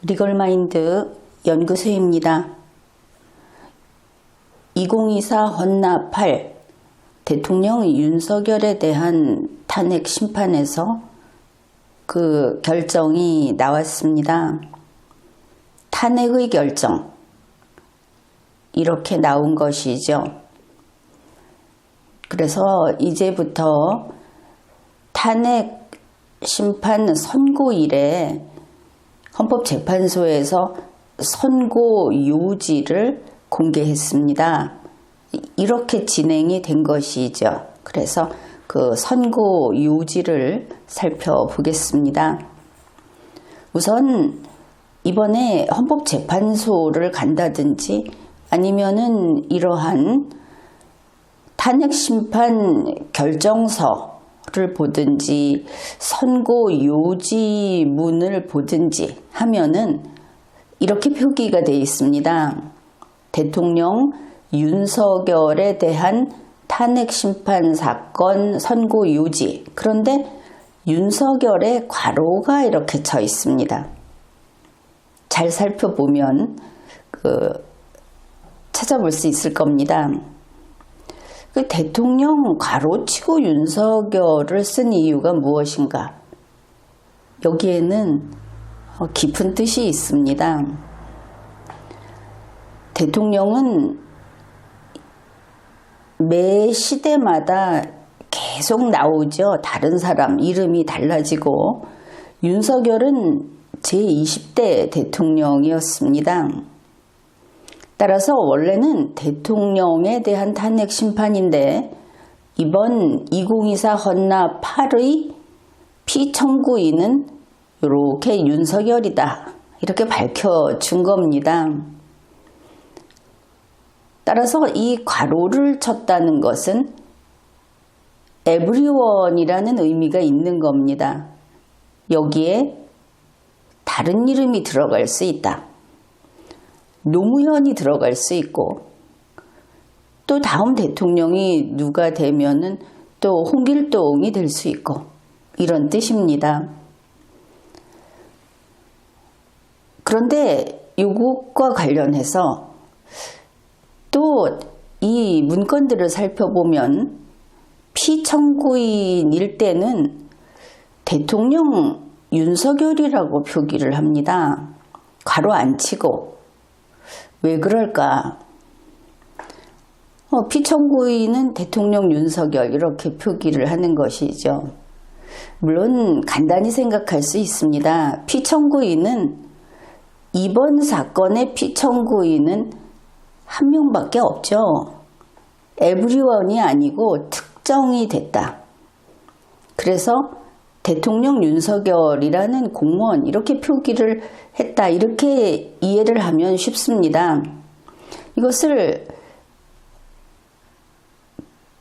리걸마인드 연구소입니다. 2024 헌나 8 대통령 윤석열에 대한 탄핵 심판에서 그 결정이 나왔습니다. 탄핵의 결정, 이렇게 나온 것이죠. 그래서 이제부터 탄핵 심판 선고일에 헌법재판소에서 선고 요지를 공개했습니다. 이렇게 진행이 된 것이죠. 그래서 그 선고 요지를 살펴보겠습니다. 우선 이번에 헌법재판소를 간다든지 아니면은 이러한 탄핵심판 결정서를 보든지 선고 요지문을 보든지 하면은 이렇게 표기가 되어 있습니다. 대통령 윤석열에 대한 탄핵심판 사건 선고 요지. 그런데 윤석열의 괄호가 이렇게 쳐 있습니다. 잘 살펴보면 찾아볼 수 있을 겁니다. 그 대통령 괄호치고 윤석열을 쓴 이유가 무엇인가? 여기에는 깊은 뜻이 있습니다. 대통령은 매 시대마다 계속 나오죠. 다른 사람 이름이 달라지고 윤석열은 제20대 대통령이었습니다. 따라서 원래는 대통령에 대한 탄핵 심판인데 이번 2024 헌나 8의 피청구인은 이렇게 윤석열이다. 이렇게 밝혀준 겁니다. 따라서 이 괄호를 쳤다는 것은 everyone이라는 의미가 있는 겁니다. 여기에 다른 이름이 들어갈 수 있다. 노무현이 들어갈 수 있고 또 다음 대통령이 누가 되면은 또 홍길동이 될 수 있고 이런 뜻입니다. 그런데 이것과 관련해서 또 이 문건들을 살펴보면 피청구인일 때는 대통령 윤석열이라고 표기를 합니다. 괄호 안 치고. 왜 그럴까? 피청구인은 대통령 윤석열 이렇게 표기를 하는 것이죠. 물론 간단히 생각할 수 있습니다. 피청구인은 이번 사건의 피청구인은 한 명밖에 없죠. 에브리원이 아니고 특정이 됐다. 그래서 대통령 윤석열이라는 공무원 이렇게 표기를 했다. 이렇게 이해를 하면 쉽습니다. 이것을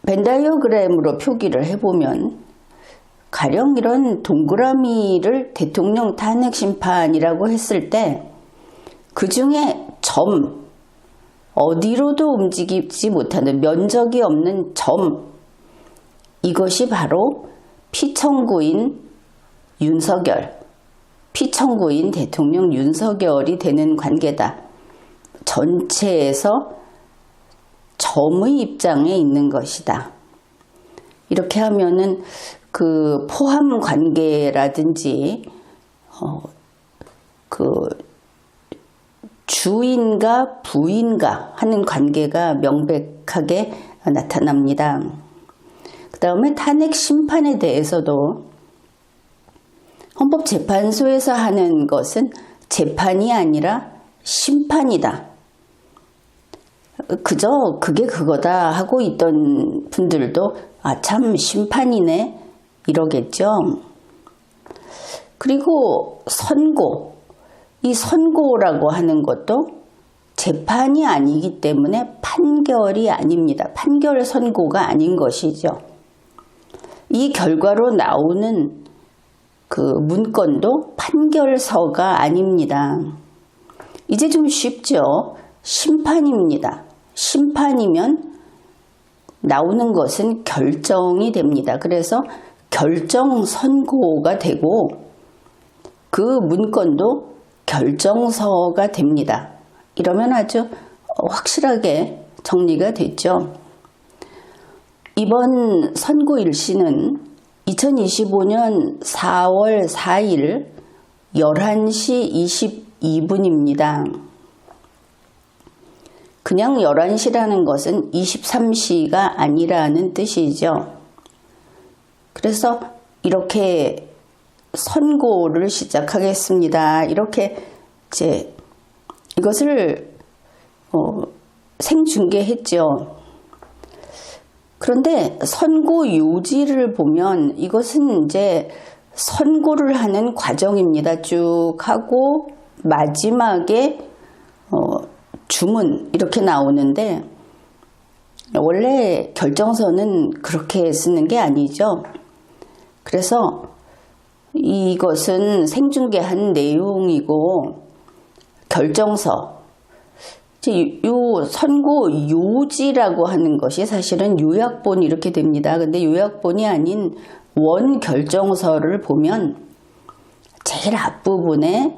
벤다이어그램으로 표기를 해보면 가령 이런 동그라미를 대통령 탄핵 심판이라고 했을 때 그 중에 점, 어디로도 움직이지 못하는 면적이 없는 점, 이것이 바로 피청구인 윤석열, 피청구인 대통령 윤석열이 되는 관계다. 전체에서 점의 입장에 있는 것이다. 이렇게 하면은 그 포함 관계라든지 주인과 부인과 하는 관계가 명백하게 나타납니다. 그 다음에 탄핵 심판에 대해서도 헌법재판소에서 하는 것은 재판이 아니라 심판이다. 그저 그게 그거다 하고 있던 분들도 참 심판이네 이러겠죠. 그리고 선고, 이 선고라고 하는 것도 재판이 아니기 때문에 판결이 아닙니다. 판결 선고가 아닌 것이죠. 이 결과로 나오는 그 문건도 판결서가 아닙니다. 이제 좀 쉽죠? 심판입니다. 심판이면 나오는 것은 결정이 됩니다. 그래서 결정 선고가 되고 그 문건도 결정서가 됩니다. 이러면 아주 확실하게 정리가 됐죠. 이번 선고일시는 2025년 4월 4일 11시 22분입니다. 그냥 11시라는 것은 23시가 아니라는 뜻이죠. 그래서 이렇게 선고를 시작하겠습니다. 이렇게 이제 이것을 생중계했죠. 그런데 선고 요지를 보면 이것은 이제 선고를 하는 과정입니다. 쭉 하고 마지막에 주문 이렇게 나오는데 원래 결정서는 그렇게 쓰는 게 아니죠. 그래서 이것은 생중계한 내용이고 결정서, 요 선고 요지라고 하는 것이 사실은 요약본 이렇게 됩니다. 근데 요약본이 아닌 원 결정서를 보면 제일 앞부분에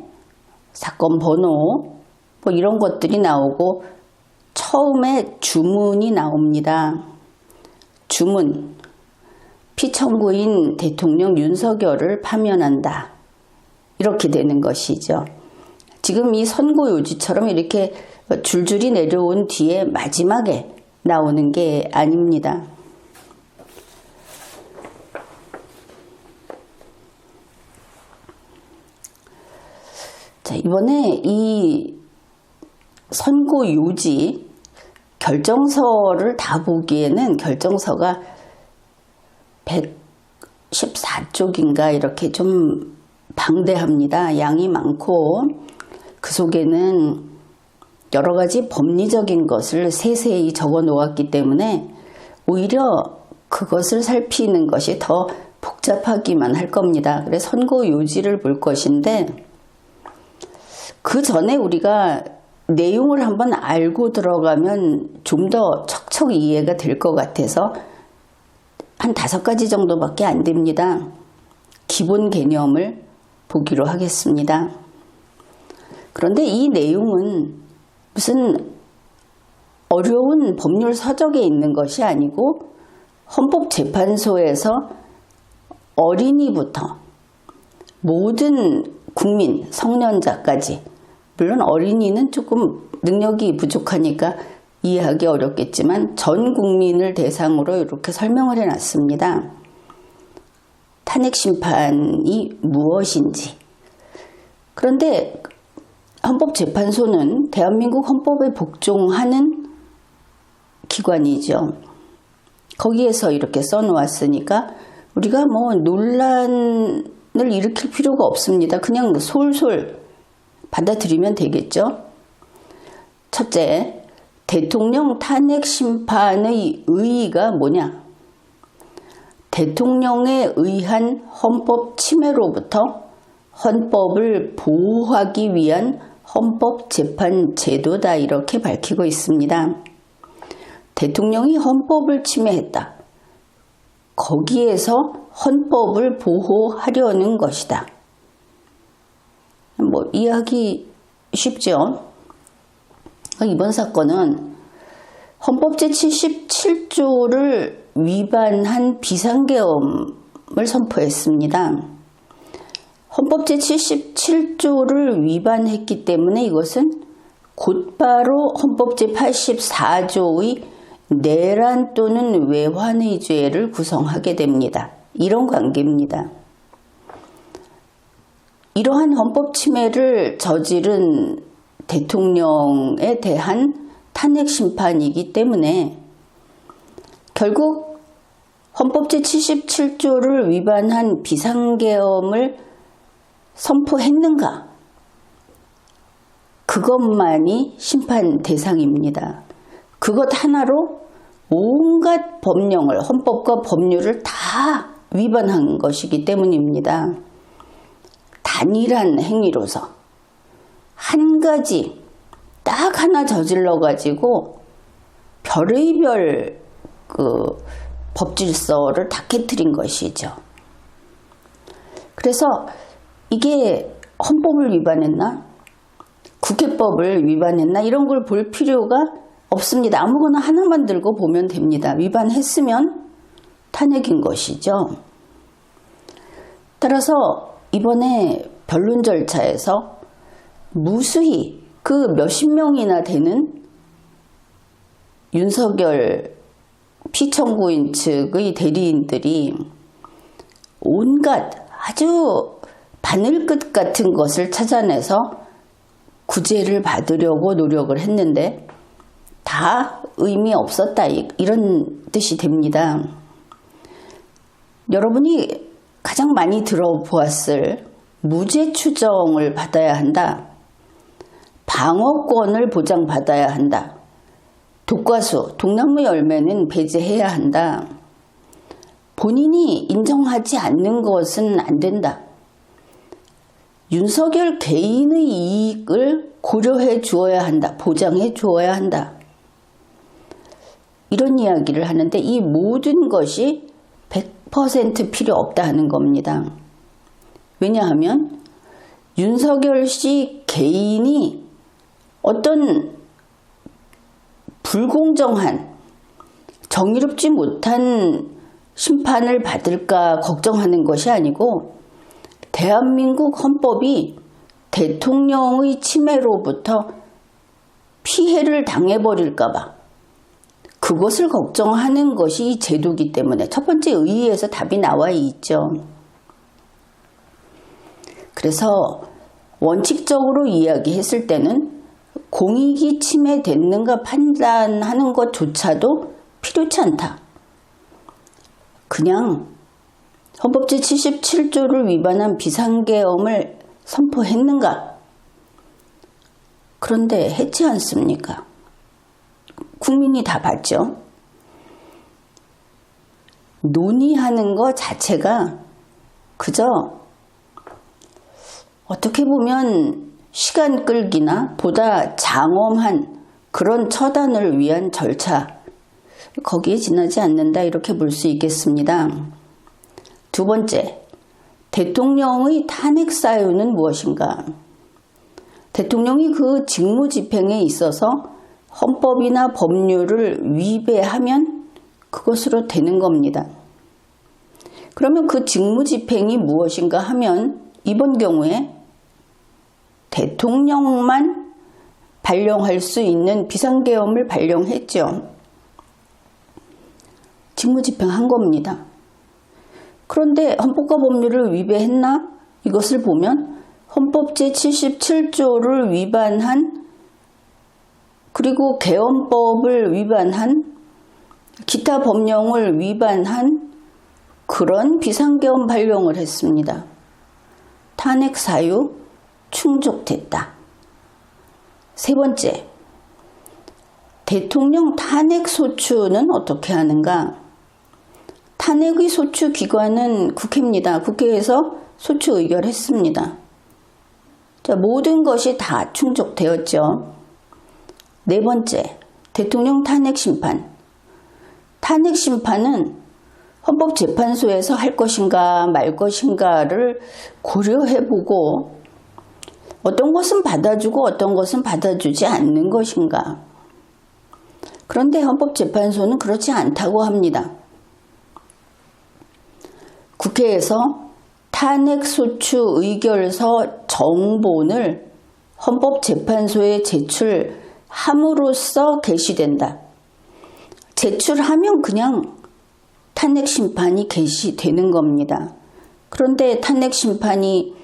사건 번호 뭐 이런 것들이 나오고 처음에 주문이 나옵니다. 주문, 피청구인 대통령 윤석열을 파면한다. 이렇게 되는 것이죠. 지금 이 선고 요지처럼 이렇게 줄줄이 내려온 뒤에 마지막에 나오는 게 아닙니다. 자, 이번에 이 선고 요지 결정서를 다 보기에는 결정서가 114쪽인가 이렇게 좀 방대합니다. 양이 많고 그 속에는 여러 가지 법리적인 것을 세세히 적어 놓았기 때문에 오히려 그것을 살피는 것이 더 복잡하기만 할 겁니다. 그래서 선고 요지를 볼 것인데 그 전에 우리가 내용을 한번 알고 들어가면 좀 더 척척 이해가 될 것 같아서 한 5가지 정도밖에 안 됩니다. 기본 개념을 보기로 하겠습니다. 그런데 이 내용은 무슨 어려운 법률 서적에 있는 것이 아니고 헌법재판소에서 어린이부터 모든 국민, 성년자까지, 물론 어린이는 조금 능력이 부족하니까 이해하기 어렵겠지만 전 국민을 대상으로 이렇게 설명을 해놨습니다. 탄핵심판이 무엇인지. 그런데 헌법재판소는 대한민국 헌법에 복종하는 기관이죠. 거기에서 이렇게 써놓았으니까 우리가 뭐 논란을 일으킬 필요가 없습니다. 그냥 솔솔 받아들이면 되겠죠. 첫째, 대통령 탄핵심판의 의의가 뭐냐? 대통령에 의한 헌법 침해로부터 헌법을 보호하기 위한 헌법재판 제도다 이렇게 밝히고 있습니다. 대통령이 헌법을 침해했다. 거기에서 헌법을 보호하려는 것이다. 뭐 이해하기 쉽죠? 이번 사건은 헌법 제77조를 위반한 비상계엄을 선포했습니다. 헌법 제77조를 위반했기 때문에 이것은 곧바로 헌법 제84조의 내란 또는 외환의 죄를 구성하게 됩니다. 이런 관계입니다. 이러한 헌법 침해를 저지른 대통령에 대한 탄핵 심판이기 때문에 결국 헌법 제77조를 위반한 비상계엄을 선포했는가? 그것만이 심판 대상입니다. 그것 하나로 온갖 법령을, 헌법과 법률을 다 위반한 것이기 때문입니다. 단일한 행위로서 한 가지 딱 하나 저질러 가지고 별의별 법질서를 다 깨트린 것이죠. 그래서 이게 헌법을 위반했나? 국회법을 위반했나 이런 걸 볼 필요가 없습니다. 아무거나 하나만 들고 보면 됩니다. 위반했으면 탄핵인 것이죠. 따라서 이번에 변론 절차에서 무수히 그 몇십 명이나 되는 윤석열 피청구인 측의 대리인들이 온갖 아주 바늘끝 같은 것을 찾아내서 구제를 받으려고 노력을 했는데 다 의미 없었다 이런 뜻이 됩니다. 여러분이 가장 많이 들어보았을 무죄 추정을 받아야 한다. 방어권을 보장받아야 한다. 독과수, 독나무 열매는 배제해야 한다. 본인이 인정하지 않는 것은 안 된다. 윤석열 개인의 이익을 고려해 주어야 한다. 보장해 주어야 한다. 이런 이야기를 하는데 이 모든 것이 100% 필요 없다 하는 겁니다. 왜냐하면 윤석열 씨 개인이 어떤 불공정한 정의롭지 못한 심판을 받을까 걱정하는 것이 아니고 대한민국 헌법이 대통령의 침해로부터 피해를 당해버릴까 봐 그것을 걱정하는 것이 이 제도이기 때문에 첫 번째 의의에서 답이 나와 있죠. 그래서 원칙적으로 이야기했을 때는 공익이 침해됐는가 판단하는 것조차도 필요치 않다. 그냥 헌법 제77조를 위반한 비상계엄을 선포했는가? 그런데 했지 않습니까? 국민이 다 봤죠. 논의하는 것 자체가 그저 어떻게 보면 시간 끌기나 보다 장엄한 그런 처단을 위한 절차, 거기에 지나지 않는다 이렇게 볼 수 있겠습니다. 두 번째, 대통령의 탄핵 사유는 무엇인가? 대통령이 그 직무집행에 있어서 헌법이나 법률을 위배하면 그것으로 되는 겁니다. 그러면 그 직무집행이 무엇인가 하면 이번 경우에 대통령만 발령할 수 있는 비상계엄을 발령했죠. 직무집행한 겁니다. 그런데 헌법과 법률을 위배했나? 이것을 보면 헌법 제77조를 위반한 그리고 계엄법을 위반한 기타 법령을 위반한 그런 비상계엄 발령을 했습니다. 탄핵 사유 충족됐다. 세 번째, 대통령 탄핵 소추는 어떻게 하는가? 탄핵의 소추 기관은 국회입니다. 국회에서 소추 의결했습니다. 자, 모든 것이 다 충족되었죠. 네 번째, 대통령 탄핵 심판. 탄핵 심판은 헌법재판소에서 할 것인가 말 것인가를 고려해보고 어떤 것은 받아주고 어떤 것은 받아주지 않는 것인가. 그런데 헌법재판소는 그렇지 않다고 합니다. 국회에서 탄핵소추 의결서 정본을 헌법재판소에 제출함으로써 개시된다. 제출하면 그냥 탄핵심판이 개시되는 겁니다. 그런데 탄핵심판이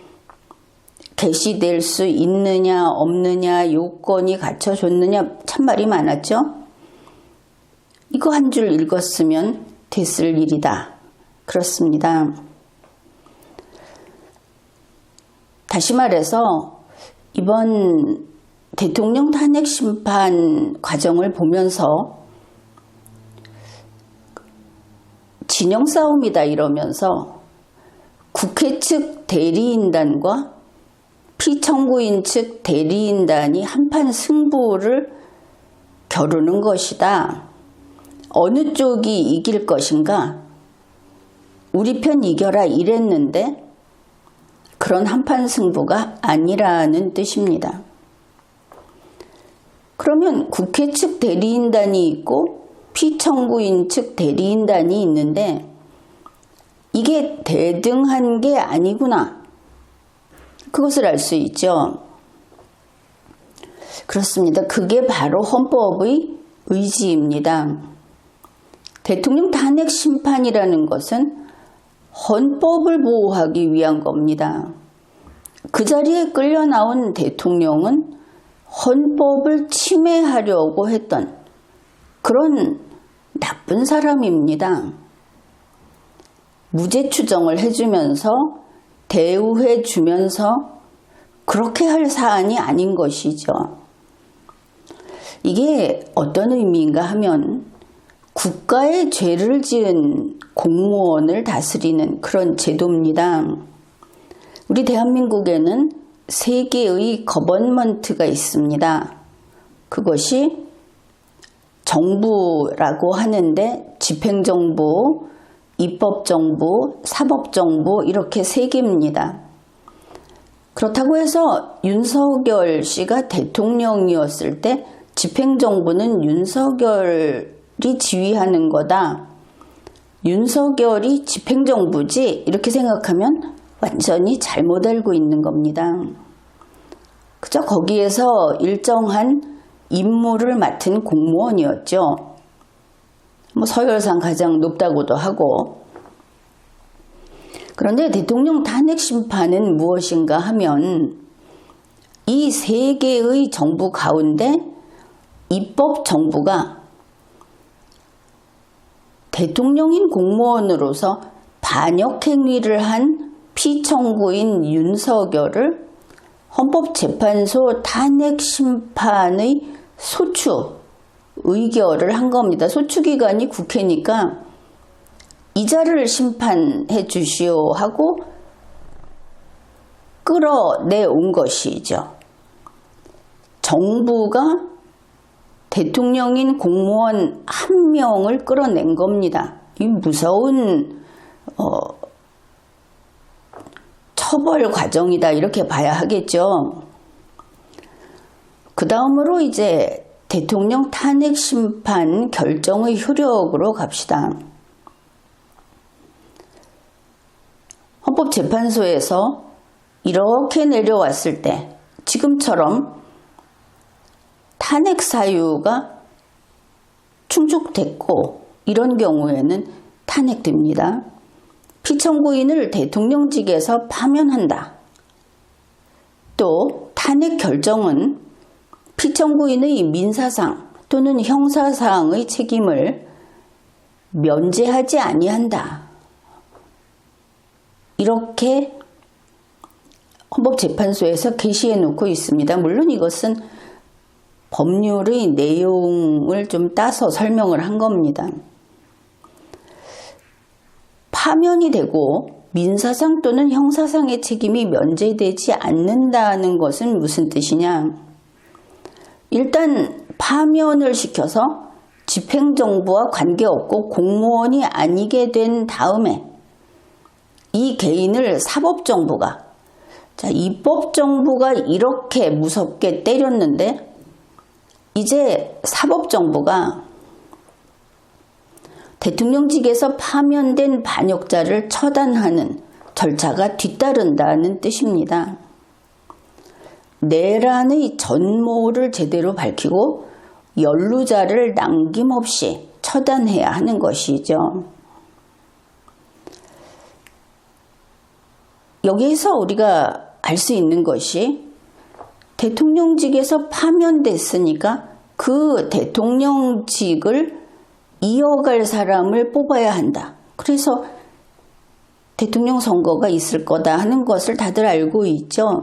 개시될 수 있느냐 없느냐 요건이 갖춰졌느냐 참말이 많았죠. 이거 한 줄 읽었으면 됐을 일이다. 그렇습니다. 다시 말해서 이번 대통령 탄핵 심판 과정을 보면서 진영 싸움이다 이러면서 국회 측 대리인단과 피청구인 측 대리인단이 한판 승부를 겨루는 것이다. 어느 쪽이 이길 것인가? 우리 편 이겨라 이랬는데 그런 한판 승부가 아니라는 뜻입니다. 그러면 국회 측 대리인단이 있고 피청구인 측 대리인단이 있는데 이게 대등한 게 아니구나. 그것을 알 수 있죠. 그렇습니다. 그게 바로 헌법의 의지입니다. 대통령 탄핵 심판이라는 것은 헌법을 보호하기 위한 겁니다. 그 자리에 끌려 나온 대통령은 헌법을 침해하려고 했던 그런 나쁜 사람입니다. 무죄 추정을 해주면서 대우해주면서 그렇게 할 사안이 아닌 것이죠. 이게 어떤 의미인가 하면 국가의 죄를 지은 공무원을 다스리는 그런 제도입니다. 우리 대한민국에는 3개의 거버먼트가 있습니다. 그것이 정부라고 하는데 집행정부, 입법정부, 사법정부 이렇게 3개입니다. 그렇다고 해서 윤석열 씨가 대통령이었을 때 집행정부는 윤석열이 지휘하는 거다. 윤석열이 집행정부지 이렇게 생각하면 완전히 잘못 알고 있는 겁니다. 그저 거기에서 일정한 임무를 맡은 공무원이었죠. 서열상 가장 높다고도 하고. 그런데 대통령 탄핵 심판은 무엇인가 하면 이 3개의 정부 가운데 입법 정부가 대통령인 공무원으로서 반역 행위를 한 피청구인 윤석열을 헌법재판소 탄핵 심판의 소추 의결을 한 겁니다. 소추기관이 국회니까 이자를 심판해 주시오 하고 끌어내온 것이죠. 정부가 대통령인 공무원 한 명을 끌어낸 겁니다. 이 무서운 처벌 과정이다 이렇게 봐야 하겠죠. 그 다음으로 이제 대통령 탄핵 심판 결정의 효력으로 갑시다. 헌법재판소에서 이렇게 내려왔을 때 지금처럼 탄핵 사유가 충족됐고 이런 경우에는 탄핵됩니다. 피청구인을 대통령직에서 파면한다. 또 탄핵 결정은 피청구인의 민사상 또는 형사상의 책임을 면제하지 아니한다. 이렇게 헌법재판소에서 게시해 놓고 있습니다. 물론 이것은 법률의 내용을 좀 따서 설명을 한 겁니다. 파면이 되고 민사상 또는 형사상의 책임이 면제되지 않는다는 것은 무슨 뜻이냐? 일단 파면을 시켜서 집행정부와 관계없고 공무원이 아니게 된 다음에 이 개인을 사법정부가, 입법정부가 이렇게 무섭게 때렸는데 이제 사법정부가 대통령직에서 파면된 반역자를 처단하는 절차가 뒤따른다는 뜻입니다. 내란의 전모를 제대로 밝히고 연루자를 남김없이 처단해야 하는 것이죠. 여기에서 우리가 알 수 있는 것이 대통령직에서 파면됐으니까 그 대통령직을 이어갈 사람을 뽑아야 한다. 그래서 대통령 선거가 있을 거다 하는 것을 다들 알고 있죠.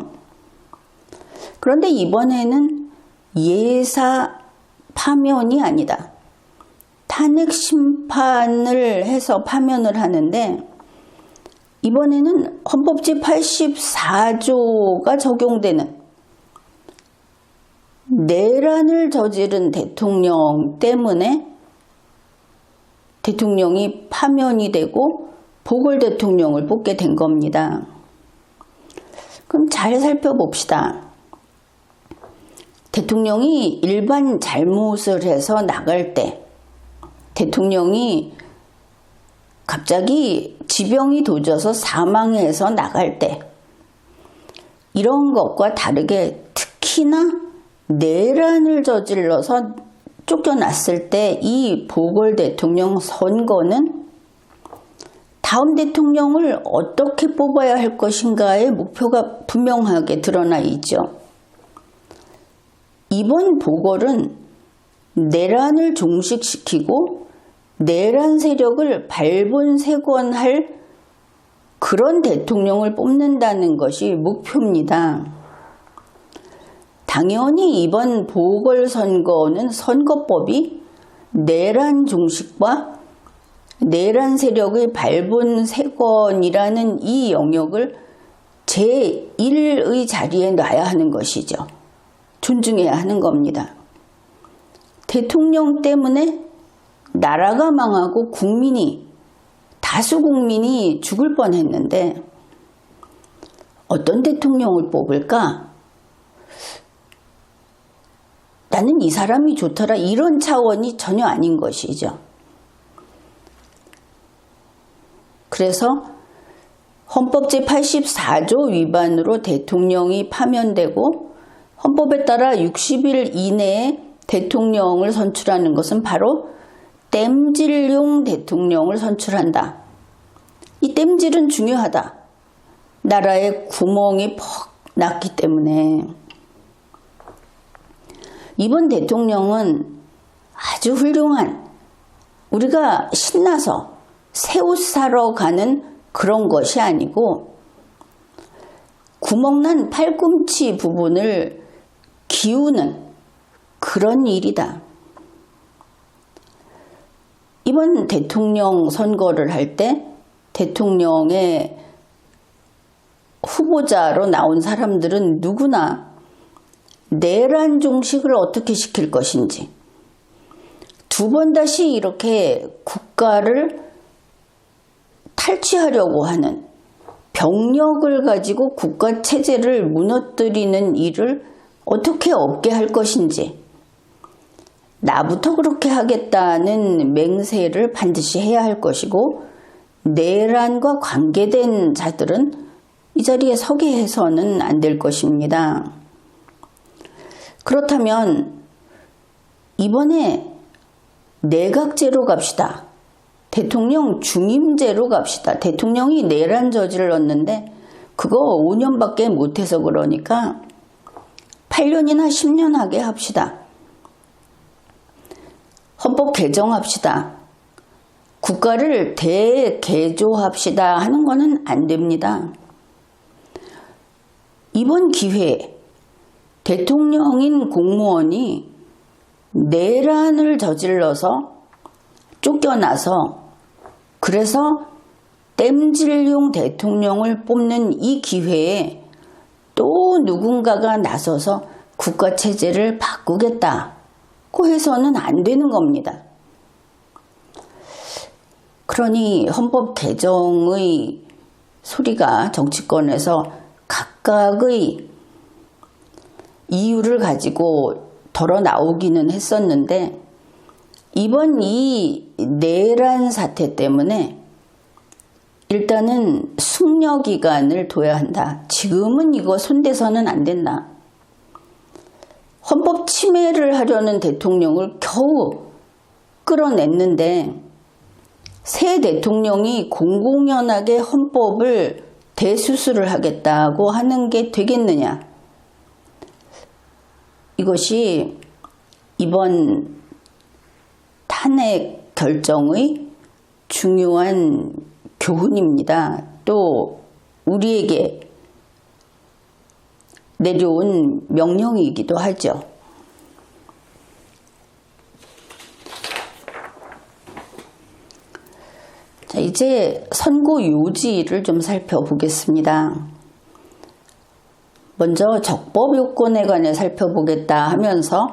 그런데 이번에는 예사 파면이 아니다. 탄핵 심판을 해서 파면을 하는데 이번에는 헌법 제84조가 적용되는 내란을 저지른 대통령 때문에 대통령이 파면이 되고 보궐 대통령을 뽑게 된 겁니다. 그럼 잘 살펴봅시다. 대통령이 일반 잘못을 해서 나갈 때, 대통령이 갑자기 지병이 도져서 사망해서 나갈 때, 이런 것과 다르게 특히나 내란을 저질러서 쫓겨났을 때 이 보궐 대통령 선거는 다음 대통령을 어떻게 뽑아야 할 것인가의 목표가 분명하게 드러나 있죠. 이번 보궐은 내란을 종식시키고 내란 세력을 발본색원할 그런 대통령을 뽑는다는 것이 목표입니다. 당연히 이번 보궐선거는 선거법이 내란 종식과 내란 세력의 발본색원이라는 이 영역을 제1의 자리에 놔야 하는 것이죠. 존중해야 하는 겁니다. 대통령 때문에 나라가 망하고 다수 국민이 죽을 뻔했는데 어떤 대통령을 뽑을까? 나는 이 사람이 좋더라, 이런 차원이 전혀 아닌 것이죠. 그래서 헌법 제84조 위반으로 대통령이 파면되고 헌법에 따라 60일 이내에 대통령을 선출하는 것은 바로 땜질용 대통령을 선출한다. 이 땜질은 중요하다. 나라에 구멍이 퍽 났기 때문에. 이번 대통령은 아주 훌륭한, 우리가 신나서 새 옷 사러 가는 그런 것이 아니고 구멍난 팔꿈치 부분을 기우는 그런 일이다. 이번 대통령 선거를 할 때 대통령의 후보자로 나온 사람들은 누구나 내란 종식을 어떻게 시킬 것인지, 두 번 다시 이렇게 국가를 탈취하려고 하는, 병력을 가지고 국가 체제를 무너뜨리는 일을 어떻게 없게 할 것인지, 나부터 그렇게 하겠다는 맹세를 반드시 해야 할 것이고, 내란과 관계된 자들은 이 자리에 서게 해서는 안 될 것입니다. 그렇다면 이번에 내각제로 갑시다. 대통령 중임제로 갑시다. 대통령이 내란 저질렀는데 그거 5년밖에 못해서 그러니까 8년이나 10년 하게 합시다. 헌법 개정합시다. 국가를 대개조합시다 하는 거는 안 됩니다. 이번 기회에 대통령인 공무원이 내란을 저질러서 쫓겨나서, 그래서 땜질용 대통령을 뽑는 이 기회에 또 누군가가 나서서 국가 체제를 바꾸겠다고 해서는 안 되는 겁니다. 그러니 헌법 개정의 소리가 정치권에서 각각의 이유를 가지고 덜어 나오기는 했었는데, 이번 이 내란 사태 때문에 일단은 숙려 기간을 둬야 한다. 지금은 이거 손대서는 안 된다. 헌법 침해를 하려는 대통령을 겨우 끌어냈는데 새 대통령이 공공연하게 헌법을 대수술을 하겠다고 하는 게 되겠느냐. 이것이 이번 탄핵 결정의 중요한 교훈입니다. 또 우리에게 내려온 명령이기도 하죠. 자, 이제 선고 요지를 좀 살펴보겠습니다. 먼저 적법 요건에 관해 살펴보겠다 하면서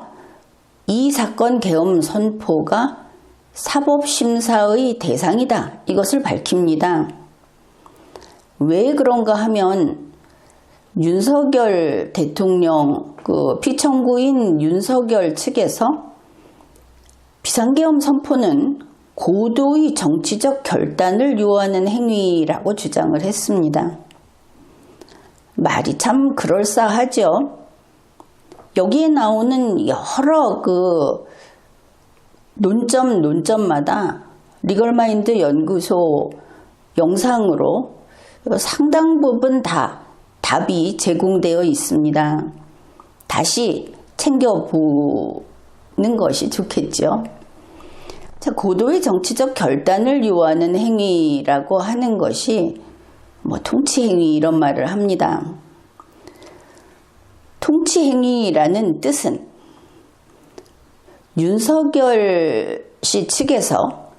이 사건 계엄 선포가 사법심사의 대상이다, 이것을 밝힙니다. 왜 그런가 하면 윤석열 대통령 피청구인 윤석열 측에서 비상계엄 선포는 고도의 정치적 결단을 요하는 행위라고 주장을 했습니다. 말이 참 그럴싸하죠. 여기에 나오는 여러 논점마다 리걸마인드 연구소 영상으로 상당 부분 다 답이 제공되어 있습니다. 다시 챙겨보는 것이 좋겠죠. 자, 고도의 정치적 결단을 요하는 행위라고 하는 것이 통치행위 이런 말을 합니다. 통치행위라는 뜻은 윤석열 씨 측에서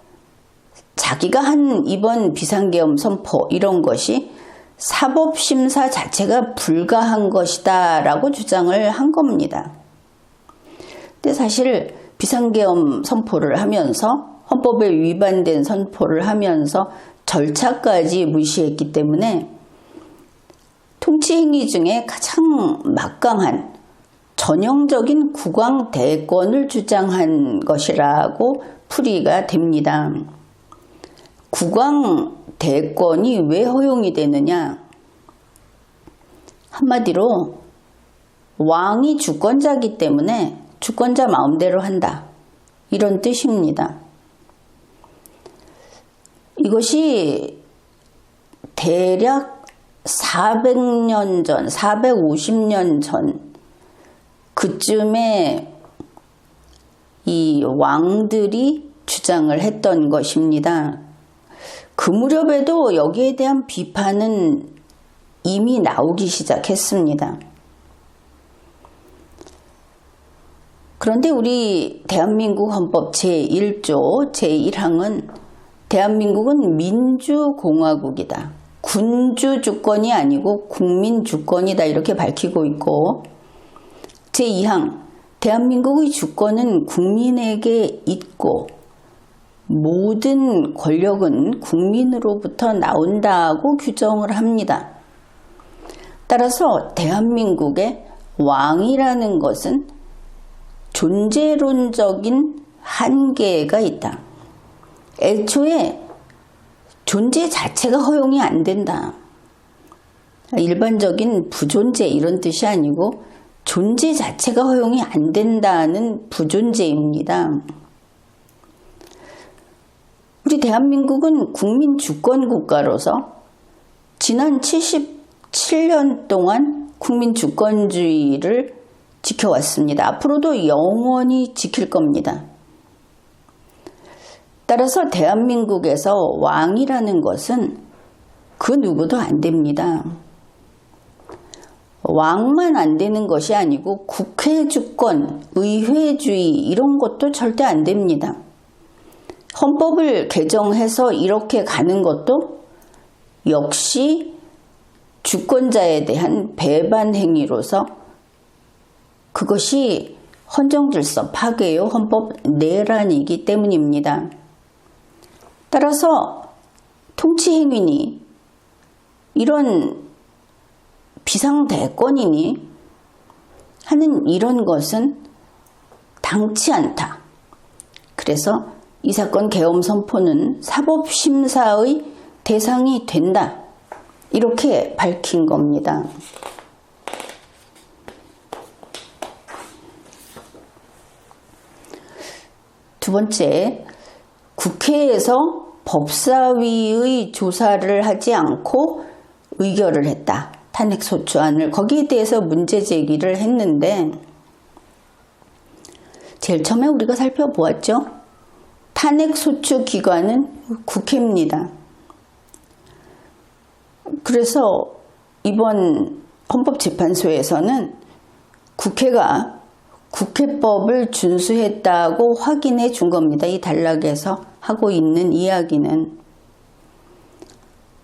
자기가 한 이번 비상계엄 선포 이런 것이 사법심사 자체가 불가한 것이다 라고 주장을 한 겁니다. 근데 사실 비상계엄 선포를 하면서 헌법에 위반된 선포를 하면서 절차까지 무시했기 때문에 통치행위 중에 가장 막강한 전형적인 국왕대권을 주장한 것이라고 풀이가 됩니다. 국왕대권이 왜 허용이 되느냐? 한마디로 왕이 주권자이기 때문에 주권자 마음대로 한다. 이런 뜻입니다. 이것이 대략 400년 전, 450년 전 그쯤에 이 왕들이 주장을 했던 것입니다. 그 무렵에도 여기에 대한 비판은 이미 나오기 시작했습니다. 그런데 우리 대한민국 헌법 제1조 제1항은 대한민국은 민주공화국이다. 군주주권이 아니고 국민주권이다 이렇게 밝히고 있고, 제2항 대한민국의 주권은 국민에게 있고 모든 권력은 국민으로부터 나온다고 규정을 합니다. 따라서 대한민국의 왕이라는 것은 존재론적인 한계가 있다. 애초에 존재 자체가 허용이 안 된다. 일반적인 부존재 이런 뜻이 아니고 존재 자체가 허용이 안 된다는 부존재입니다. 우리 대한민국은 국민주권국가로서 지난 77년 동안 국민주권주의를 지켜왔습니다. 앞으로도 영원히 지킬 겁니다. 따라서 대한민국에서 왕이라는 것은 그 누구도 안 됩니다. 왕만 안 되는 것이 아니고 국회주권, 의회주의 이런 것도 절대 안 됩니다. 헌법을 개정해서 이렇게 가는 것도 역시 주권자에 대한 배반 행위로서 그것이 헌정질서 파괴요 헌법 내란이기 때문입니다. 따라서 통치행위니 이런 비상대권이니 하는 이런 것은 당치 않다. 그래서 이 사건 계엄 선포는 사법심사의 대상이 된다. 이렇게 밝힌 겁니다. 두 번째, 국회에서 법사위의 조사를 하지 않고 의결을 했다. 탄핵소추안을 거기에 대해서 문제 제기를 했는데 제일 처음에 우리가 살펴보았죠. 탄핵소추 기관은 국회입니다. 그래서 이번 헌법재판소에서는 국회가 국회법을 준수했다고 확인해 준 겁니다. 이 단락에서 하고 있는 이야기는.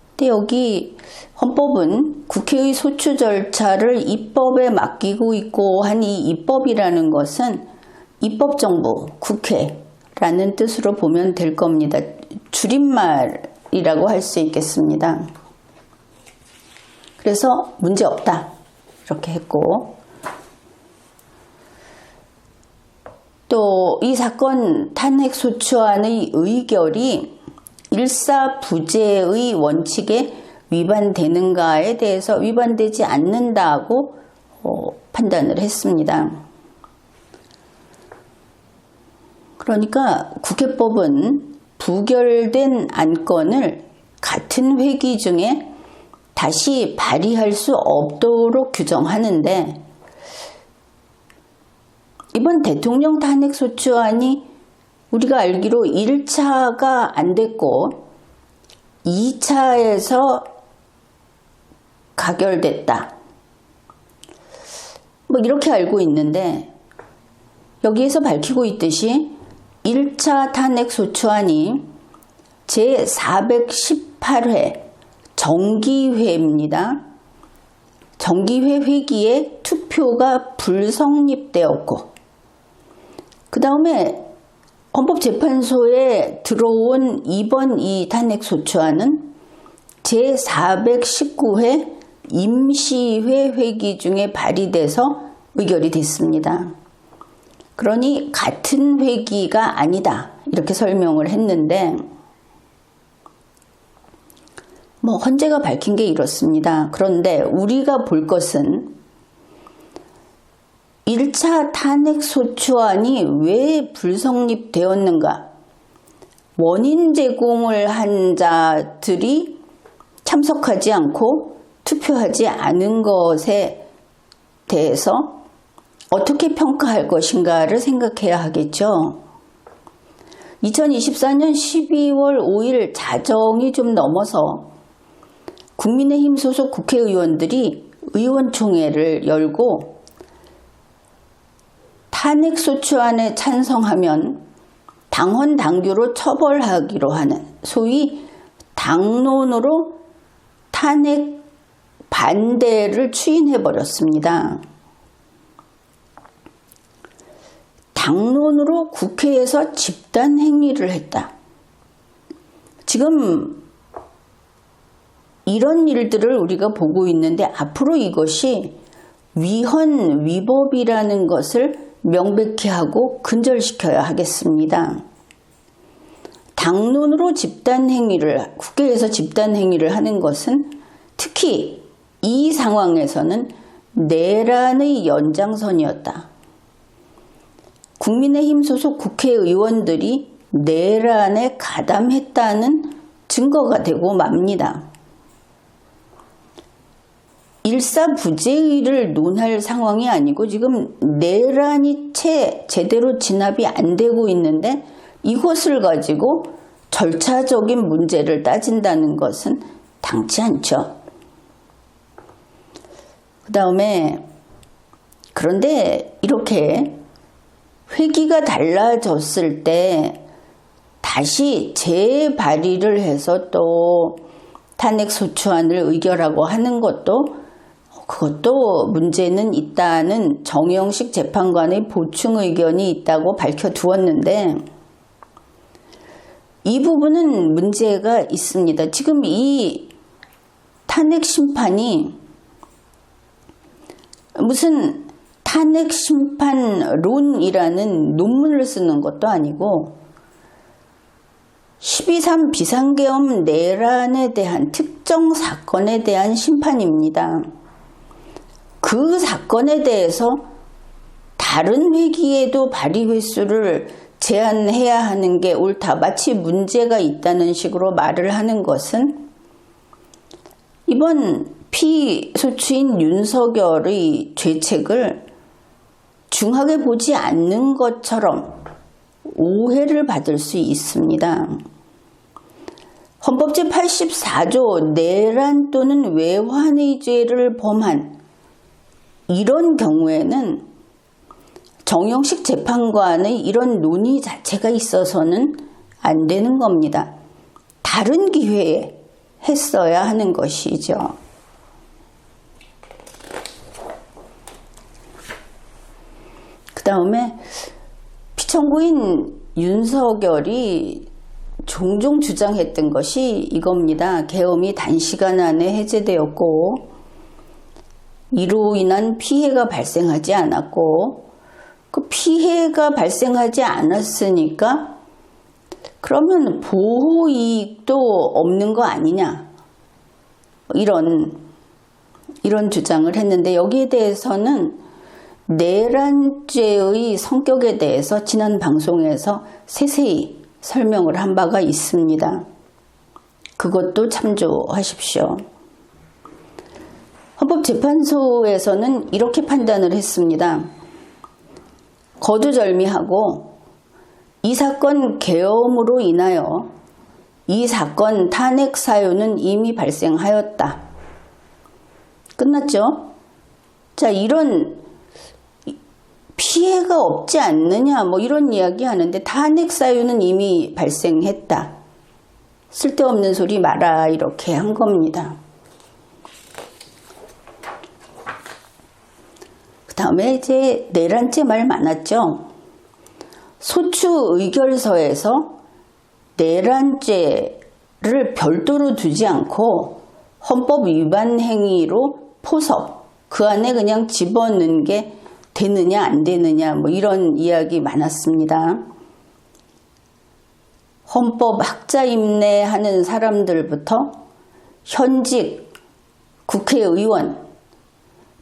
근데 여기 헌법은 국회의 소추 절차를 입법에 맡기고 있고 한 이 입법이라는 것은 입법정부, 국회라는 뜻으로 보면 될 겁니다. 줄임말이라고 할 수 있겠습니다. 그래서 문제 없다. 이렇게 했고, 또 이 사건 탄핵소추안의 의결이 일사부재의 원칙에 위반되는가에 대해서 위반되지 않는다고 판단을 했습니다. 그러니까 국회법은 부결된 안건을 같은 회기 중에 다시 발의할 수 없도록 규정하는데, 이번 대통령 탄핵소추안이 우리가 알기로 1차가 안 됐고 2차에서 가결됐다, 뭐 이렇게 알고 있는데, 여기에서 밝히고 있듯이 1차 탄핵소추안이 제418회 정기회입니다. 정기회 회기에 투표가 불성립되었고, 그 다음에 헌법재판소에 들어온 이번 이 탄핵소추안은 제419회 임시회 회기 중에 발의돼서 의결이 됐습니다. 그러니 같은 회기가 아니다, 이렇게 설명을 했는데, 뭐 헌재가 밝힌 게 이렇습니다. 그런데 우리가 볼 것은 1차 탄핵소추안이 왜 불성립되었는가, 원인 제공을 한 자들이 참석하지 않고 투표하지 않은 것에 대해서 어떻게 평가할 것인가를 생각해야 하겠죠. 2024년 12월 5일 자정이 좀 넘어서 국민의힘 소속 국회의원들이 의원총회를 열고 탄핵소추안에 찬성하면 당헌 당규로 처벌하기로 하는 소위 당론으로 탄핵 반대를 추인해버렸습니다. 당론으로 국회에서 집단행위를 했다. 지금 이런 일들을 우리가 보고 있는데, 앞으로 이것이 위헌, 위법이라는 것을 명백히 하고 근절시켜야 하겠습니다. 당론으로 집단행위를, 국회에서 집단행위를 하는 것은 특히 이 상황에서는 내란의 연장선이었다. 국민의힘 소속 국회의원들이 내란에 가담했다는 증거가 되고 맙니다. 일사부재의를 논할 상황이 아니고 지금 내란이 제대로 진압이 안 되고 있는데, 이것을 가지고 절차적인 문제를 따진다는 것은 당치 않죠. 그 다음에 그런데 이렇게 회기가 달라졌을 때 다시 재발의를 해서 또 탄핵소추안을 의결하고 하는 그것도 문제는 있다는 정영식 재판관의 보충 의견이 있다고 밝혀두었는데, 이 부분은 문제가 있습니다. 지금 이 탄핵 심판이 무슨 탄핵 심판론이라는 논문을 쓰는 것도 아니고 12.3 비상계엄 내란에 대한 특정 사건에 대한 심판입니다. 그 사건에 대해서 다른 회기에도 발의 횟수를 제한해야 하는 게 옳다, 마치 문제가 있다는 식으로 말을 하는 것은 이번 피소추인 윤석열의 죄책을 중하게 보지 않는 것처럼 오해를 받을 수 있습니다. 헌법 제84조 내란 또는 외환의 죄를 범한 이런 경우에는 정영식 재판관의 이런 논의 자체가 있어서는 안 되는 겁니다. 다른 기회에 했어야 하는 것이죠. 그 다음에 피청구인 윤석열이 종종 주장했던 것이 이겁니다. 계엄이 단시간 안에 해제되었고 이로 인한 피해가 발생하지 않았고 그 피해가 발생하지 않았으니까 그러면 보호이익도 없는 거 아니냐 이런 주장을 했는데 여기에 대해서는 내란죄의 성격에 대해서 지난 방송에서 세세히 설명을 한 바가 있습니다. 그것도 참조하십시오. 헌법재판소에서는 이렇게 판단을 했습니다. 거두절미하고 이 사건 계엄으로 인하여 이 사건 탄핵 사유는 이미 발생하였다. 끝났죠? 자, 이런 피해가 없지 않느냐 뭐 이런 이야기 하는데 탄핵 사유는 이미 발생했다. 쓸데없는 소리 마라 이렇게 한 겁니다. 그 다음에 이제 내란죄 말 많았죠. 소추 의결서에서 내란죄를 별도로 두지 않고 헌법 위반 행위로 포섭 그 안에 그냥 집어넣는 게 되느냐 안 되느냐 뭐 이런 이야기 많았습니다. 헌법 학자임내 하는 사람들부터 현직 국회의원,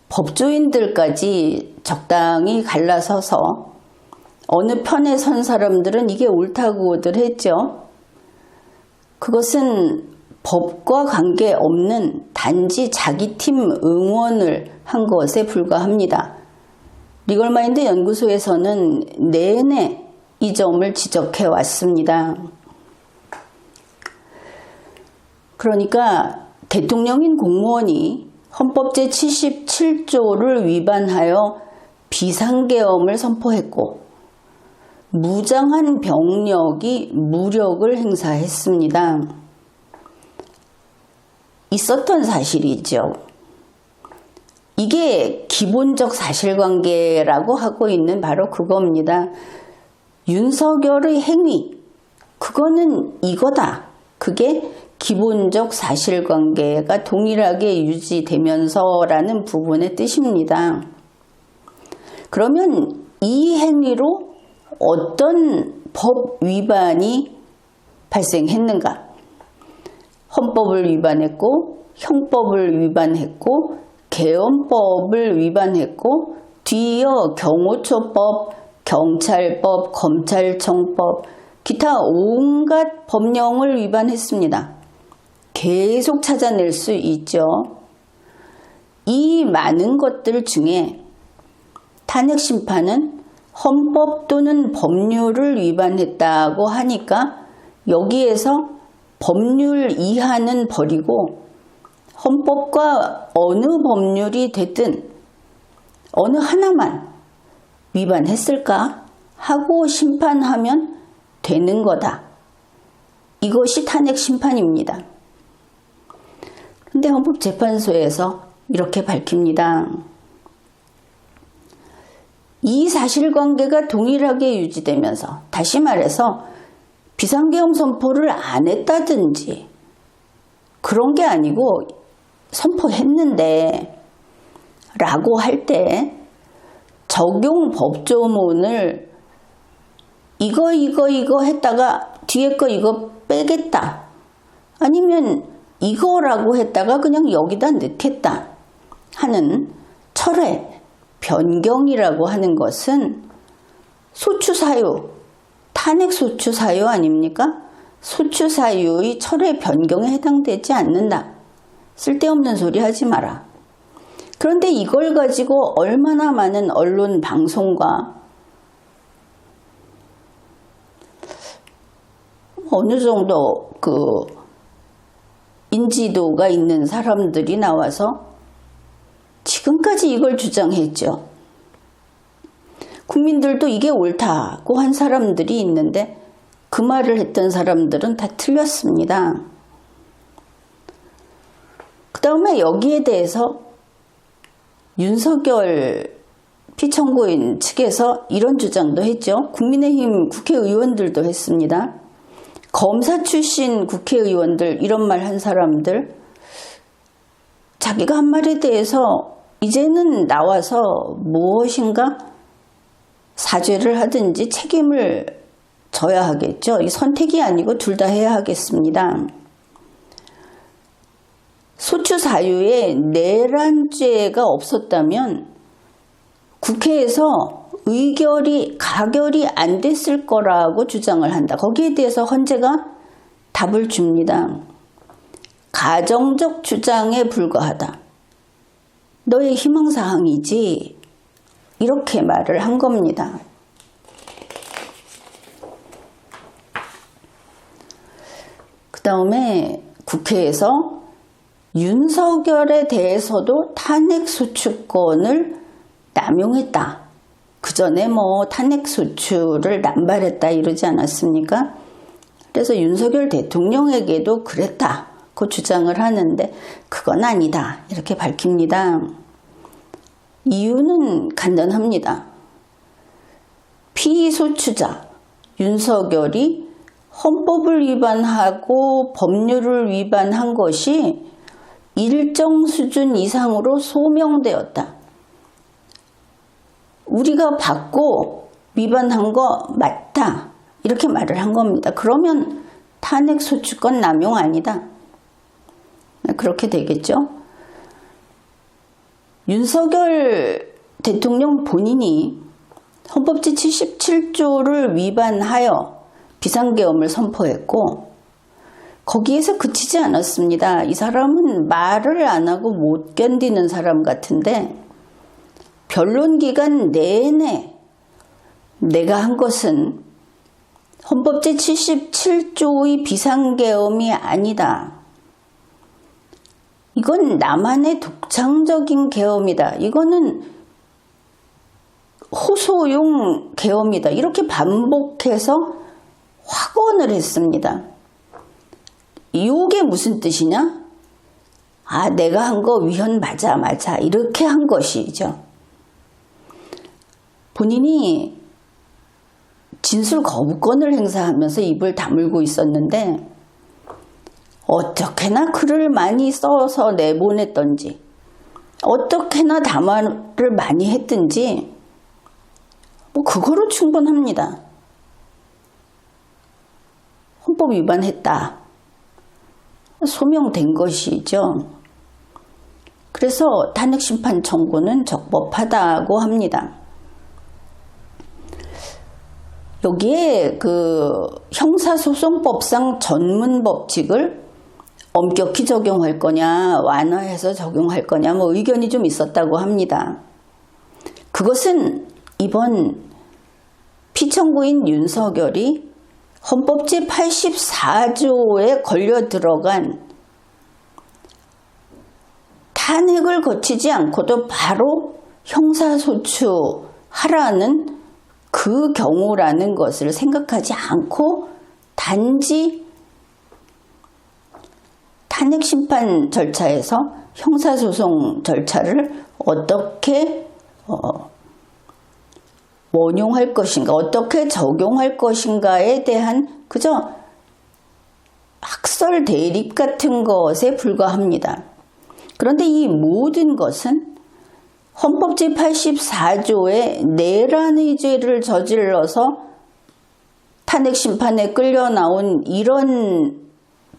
법조인들까지 적당히 갈라서서 어느 편에 선 사람들은 이게 옳다고들 했죠. 그것은 법과 관계없는 단지 자기 팀 응원을 한 것에 불과합니다. 리걸마인드 연구소에서는 내내 이 점을 지적해 왔습니다. 그러니까 대통령인 공무원이 헌법 제77조를 위반하여 비상계엄을 선포했고 무장한 병력이 무력을 행사했습니다. 있었던 사실이죠. 이게 기본적 사실관계라고 하고 있는 바로 그겁니다. 윤석열의 행위, 그거는 이거다. 그게 기본적 사실관계가 동일하게 유지되면서라는 부분의 뜻입니다. 그러면 이 행위로 어떤 법 위반이 발생했는가? 헌법을 위반했고, 형법을 위반했고, 계엄법을 위반했고, 뒤이어 경호처법, 경찰법, 검찰청법, 기타 온갖 법령을 위반했습니다. 계속 찾아낼 수 있죠. 이 많은 것들 중에 탄핵심판은 헌법 또는 법률을 위반했다고 하니까 여기에서 법률 이하는 버리고 헌법과 어느 법률이 됐든 어느 하나만 위반했을까 하고 심판하면 되는 거다. 이것이 탄핵심판입니다. 그런데 헌법재판소에서 이렇게 밝힙니다. 이 사실관계가 동일하게 유지되면서 다시 말해서 비상계엄 선포를 안 했다든지 그런 게 아니고 선포했는데 라고 할 때 적용 법조문을 이거 했다가 뒤에 거 이거 빼겠다. 아니면 이거라고 했다가 그냥 여기다 넣겠다 하는 철회, 변경이라고 하는 것은 소추사유, 탄핵 소추사유 아닙니까? 소추사유의 철회 변경에 해당되지 않는다. 쓸데없는 소리 하지 마라. 그런데 이걸 가지고 얼마나 많은 언론 방송과 어느 정도 그 인지도가 있는 사람들이 나와서 지금까지 이걸 주장했죠. 국민들도 이게 옳다고 한 사람들이 있는데 그 말을 했던 사람들은 다 틀렸습니다. 그 다음에 여기에 대해서 윤석열 피청구인 측에서 이런 주장도 했죠. 국민의힘 국회의원들도 했습니다. 검사 출신 국회의원들, 이런 말 한 사람들, 자기가 한 말에 대해서 이제는 나와서 무엇인가 사죄를 하든지 책임을 져야 하겠죠. 이 선택이 아니고 둘 다 해야 하겠습니다. 소추 사유에 내란죄가 없었다면 국회에서 가결이 안 됐을 거라고 주장을 한다. 거기에 대해서 헌재가 답을 줍니다. 가정적 주장에 불과하다. 너의 희망사항이지. 이렇게 말을 한 겁니다. 그 다음에 국회에서 윤석열에 대해서도 탄핵소추권을 남용했다. 그 전에 탄핵소추를 남발했다 이러지 않았습니까? 그래서 윤석열 대통령에게도 그랬다고 주장을 하는데 그건 아니다. 이렇게 밝힙니다. 이유는 간단합니다. 피소추자 윤석열이 헌법을 위반하고 법률을 위반한 것이 일정 수준 이상으로 소명되었다. 우리가 받고 위반한 거 맞다. 이렇게 말을 한 겁니다. 그러면 탄핵소추권 남용 아니다. 그렇게 되겠죠. 윤석열 대통령 본인이 헌법 제77조를 위반하여 비상계엄을 선포했고 거기에서 그치지 않았습니다. 이 사람은 말을 안 하고 못 견디는 사람 같은데 변론 기간 내내 내가 한 것은 헌법 제77조의 비상계엄이 아니다. 이건 나만의 독창적인 계엄이다. 이거는 호소용 계엄이다. 이렇게 반복해서 확언을 했습니다. 이게 무슨 뜻이냐? 아, 내가 한 거 위헌 맞아. 이렇게 한 것이죠. 본인이 진술 거부권을 행사하면서 입을 다물고 있었는데 어떻게나 글을 많이 써서 내보냈던지 어떻게나 담화를 많이 했든지 그거로 충분합니다. 헌법 위반했다. 소명된 것이죠. 그래서 탄핵심판 청구는 적법하다고 합니다. 여기에 형사소송법상 전문 법칙을 엄격히 적용할 거냐, 완화해서 적용할 거냐, 의견이 좀 있었다고 합니다. 그것은 이번 피청구인 윤석열이 헌법 제84조에 걸려 들어간 탄핵을 거치지 않고도 바로 형사소추하라는 그 경우라는 것을 생각하지 않고 단지 탄핵심판 절차에서 형사소송 절차를 어떻게 원용할 것인가, 어떻게 적용할 것인가에 대한 그저 학설 대립 같은 것에 불과합니다. 그런데 이 모든 것은 헌법 제84조에 내란의 죄를 저질러서 탄핵심판에 끌려 나온 이런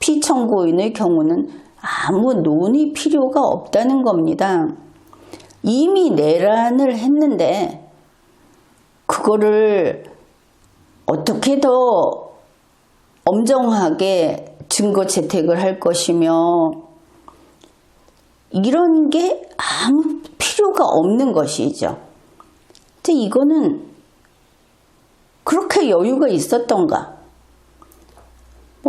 피청구인의 경우는 아무 논의 필요가 없다는 겁니다. 이미 내란을 했는데 그거를 어떻게 더 엄정하게 증거 채택을 할 것이며 이런 게 아무 필요가 없는 것이죠. 근데 이거는 그렇게 여유가 있었던가?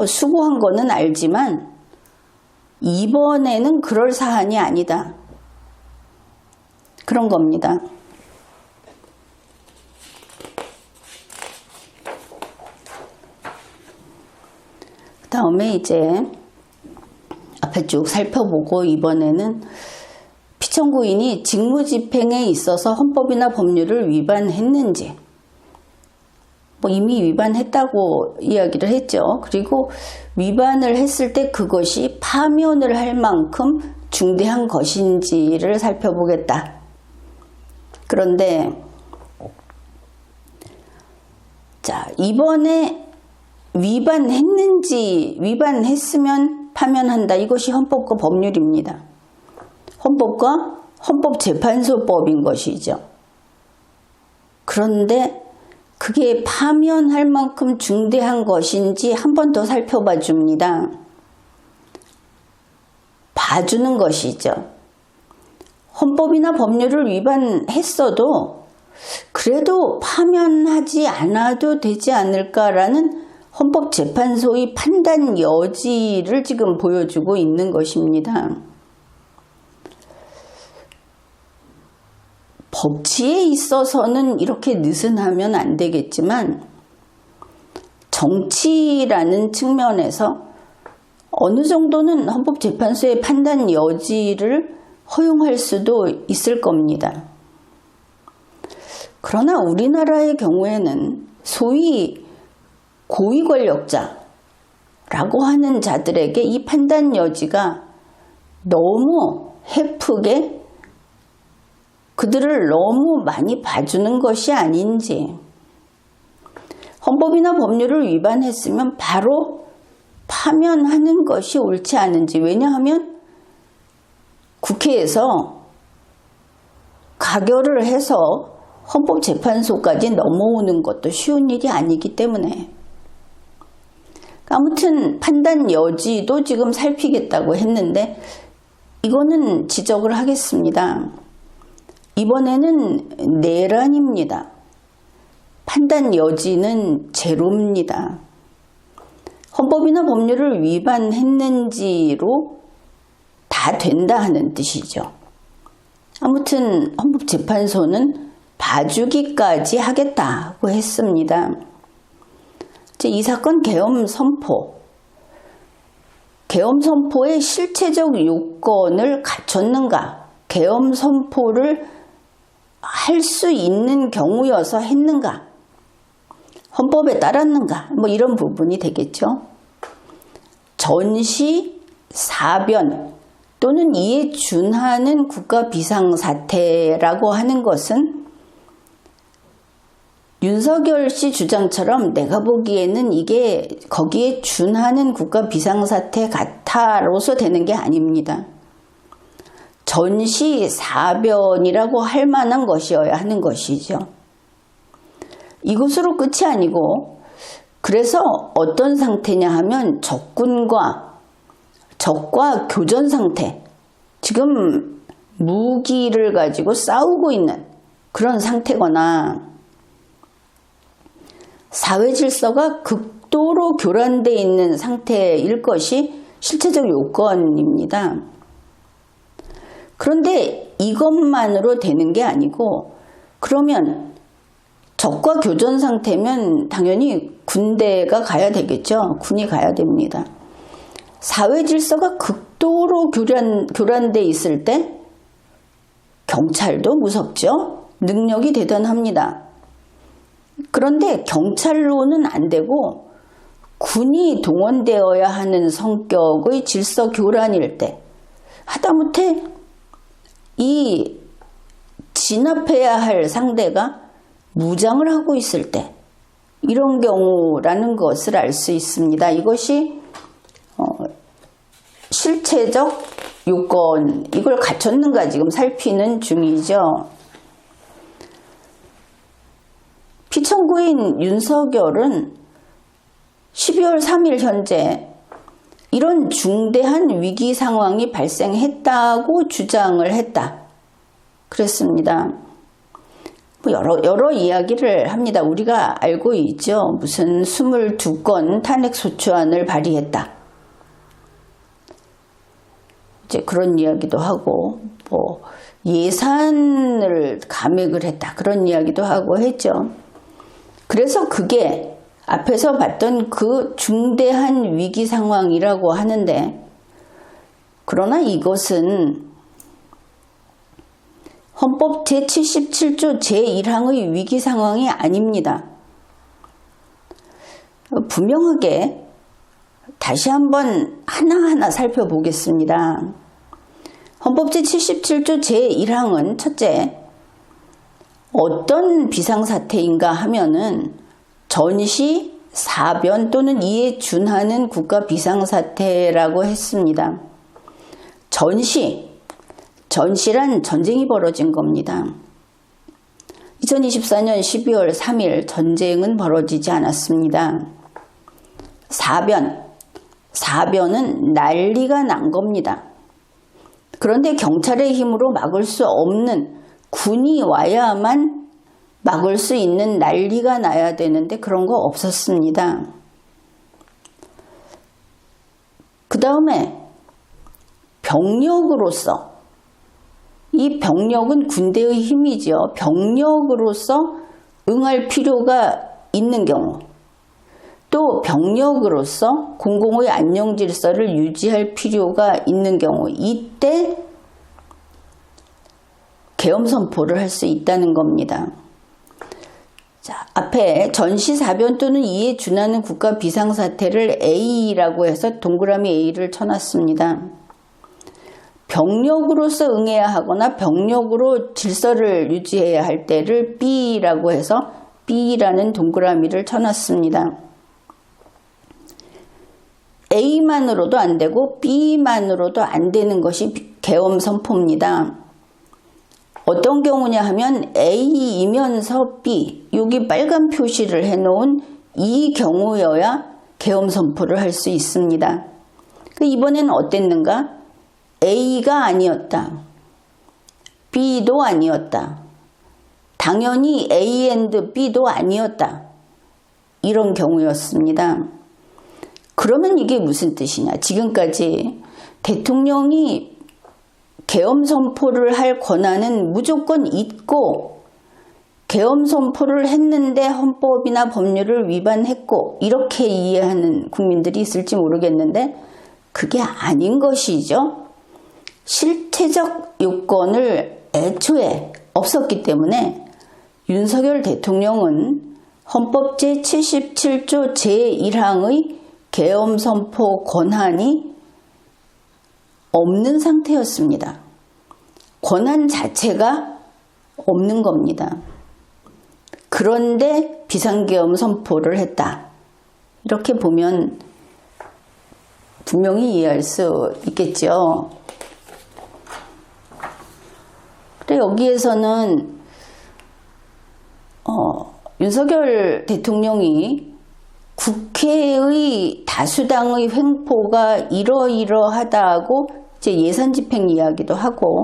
수고한 거는 알지만 이번에는 그럴 사안이 아니다. 그런 겁니다. 그 다음에 이제 앞에 쭉 살펴보고 이번에는 피청구인이 직무집행에 있어서 헌법이나 법률을 위반했는지 이미 위반했다고 이야기를 했죠. 그리고 위반을 했을 때 그것이 파면을 할 만큼 중대한 것인지를 살펴보겠다. 그런데 자, 이번에 위반했으면 파면한다. 이것이 헌법과 법률입니다. 헌법과 헌법재판소법인 것이죠. 그런데 그게 파면할 만큼 중대한 것인지 한 번 더 살펴봐 줍니다. 봐주는 것이죠. 헌법이나 법률을 위반했어도 그래도 파면하지 않아도 되지 않을까라는 헌법재판소의 판단 여지를 지금 보여주고 있는 것입니다. 법치에 있어서는 이렇게 느슨하면 안 되겠지만 정치라는 측면에서 어느 정도는 헌법재판소의 판단 여지를 허용할 수도 있을 겁니다. 그러나 우리나라의 경우에는 소위 고위 권력자라고 하는 자들에게 이 판단 여지가 너무 헤프게 그들을 너무 많이 봐주는 것이 아닌지, 헌법이나 법률을 위반했으면 바로 파면하는 것이 옳지 않은지. 왜냐하면 국회에서 가결을 해서 헌법재판소까지 넘어오는 것도 쉬운 일이 아니기 때문에. 아무튼 판단 여지도 지금 살피겠다고 했는데 이거는 지적을 하겠습니다. 이번에는 내란입니다. 판단 여지는 제로입니다. 헌법이나 법률을 위반했는지로 다 된다 하는 뜻이죠. 아무튼 헌법재판소는 봐주기까지 하겠다고 했습니다. 이 사건 계엄 선포의 실체적 요건을 갖췄는가, 계엄 선포를 할 수 있는 경우여서 했는가, 헌법에 따랐는가, 뭐 이런 부분이 되겠죠. 전시, 사변 또는 이에 준하는 국가 비상사태라고 하는 것은 윤석열 씨 주장처럼 내가 보기에는 이게 거기에 준하는 국가 비상사태 같아로서 되는 게 아닙니다. 전시, 사변이라고 할 만한 것이어야 하는 것이죠. 이것으로 끝이 아니고, 그래서 어떤 상태냐 하면 적과 교전 상태, 지금 무기를 가지고 싸우고 있는 그런 상태거나 사회 질서가 극도로 교란되어 있는 상태일 것이 실체적 요건입니다. 그런데 이것만으로 되는 게 아니고, 그러면 적과 교전 상태면 당연히 군대가 가야 되겠죠. 군이 가야 됩니다. 사회 질서가 극도로 교란돼 있을 때 경찰도 무섭죠. 능력이 대단합니다. 그런데 경찰로는 안 되고 군이 동원되어야 하는 성격의 질서 교란일 때, 하다못해 이 진압해야 할 상대가 무장을 하고 있을 때, 이런 경우라는 것을 알 수 있습니다. 이것이 실체적 요건, 이걸 갖췄는가 지금 살피는 중이죠. 피청구인 윤석열은 12월 3일 현재 이런 중대한 위기 상황이 발생했다고 주장을 했다. 그랬습니다. 여러 이야기를 합니다. 우리가 알고 있죠. 무슨 22건 탄핵소추안을 발의했다. 이제 그런 이야기도 하고, 예산을 감액을 했다. 그런 이야기도 하고 했죠. 그래서 그게 앞에서 봤던 그 중대한 위기 상황이라고 하는데, 그러나 이것은 헌법 제77조 제1항의 위기 상황이 아닙니다. 분명하게 다시 한번 하나하나 살펴보겠습니다. 헌법 제77조 제1항은 첫째, 어떤 비상사태인가 하면은 전시, 사변 또는 이에 준하는 국가 비상사태라고 했습니다. 전시란 전쟁이 벌어진 겁니다. 2024년 12월 3일 전쟁은 벌어지지 않았습니다. 사변은 난리가 난 겁니다. 그런데 경찰의 힘으로 막을 수 없는, 군이 와야만 막을 수 있는 난리가 나야 되는데 그런 거 없었습니다. 그 다음에 병력으로서, 이 병력은 군대의 힘이죠. 병력으로서 응할 필요가 있는 경우, 또 병력으로서 공공의 안녕 질서를 유지할 필요가 있는 경우, 이때 계엄 선포를 할 수 있다는 겁니다. 자, 앞에 전시, 사변 또는 이에 준하는 국가 비상사태를 A라고 해서 동그라미 A를 쳐놨습니다. 병력으로서 응해야 하거나 병력으로 질서를 유지해야 할 때를 B라고 해서 B라는 동그라미를 쳐놨습니다. A만으로도 안 되고 B만으로도 안 되는 것이 계엄 선포입니다. 어떤 경우냐 하면 A이면서 B, 여기 빨간 표시를 해놓은 이 경우여야 계엄 선포를 할 수 있습니다. 이번에는 어땠는가? A가 아니었다. B도 아니었다. 당연히 A and B도 아니었다. 이런 경우였습니다. 그러면 이게 무슨 뜻이냐? 지금까지 대통령이 계엄 선포를 할 권한은 무조건 있고, 계엄 선포를 했는데 헌법이나 법률을 위반했고, 이렇게 이해하는 국민들이 있을지 모르겠는데 그게 아닌 것이죠. 실체적 요건을 애초에 없었기 때문에 윤석열 대통령은 헌법 제77조 제1항의 계엄 선포 권한이 없는 상태였습니다. 권한 자체가 없는 겁니다. 그런데 비상계엄 선포를 했다. 이렇게 보면 분명히 이해할 수 있겠죠. 그래, 여기에서는 윤석열 대통령이 국회의 다수당의 횡포가 이러이러하다고 이제 예산 집행 이야기도 하고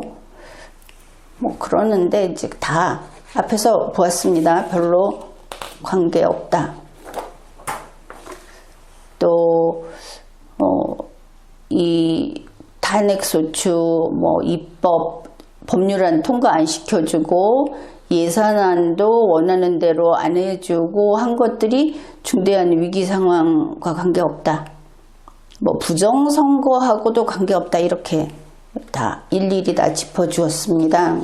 그러는데 이제 다 앞에서 보았습니다. 별로 관계없다. 또 이 탄핵소추 입법 법률안 통과 안 시켜주고 예산안도 원하는 대로 안 해주고 한 것들이 중대한 위기 상황과 관계없다. 부정선거하고도 관계없다. 이렇게 다 일일이 다 짚어주었습니다.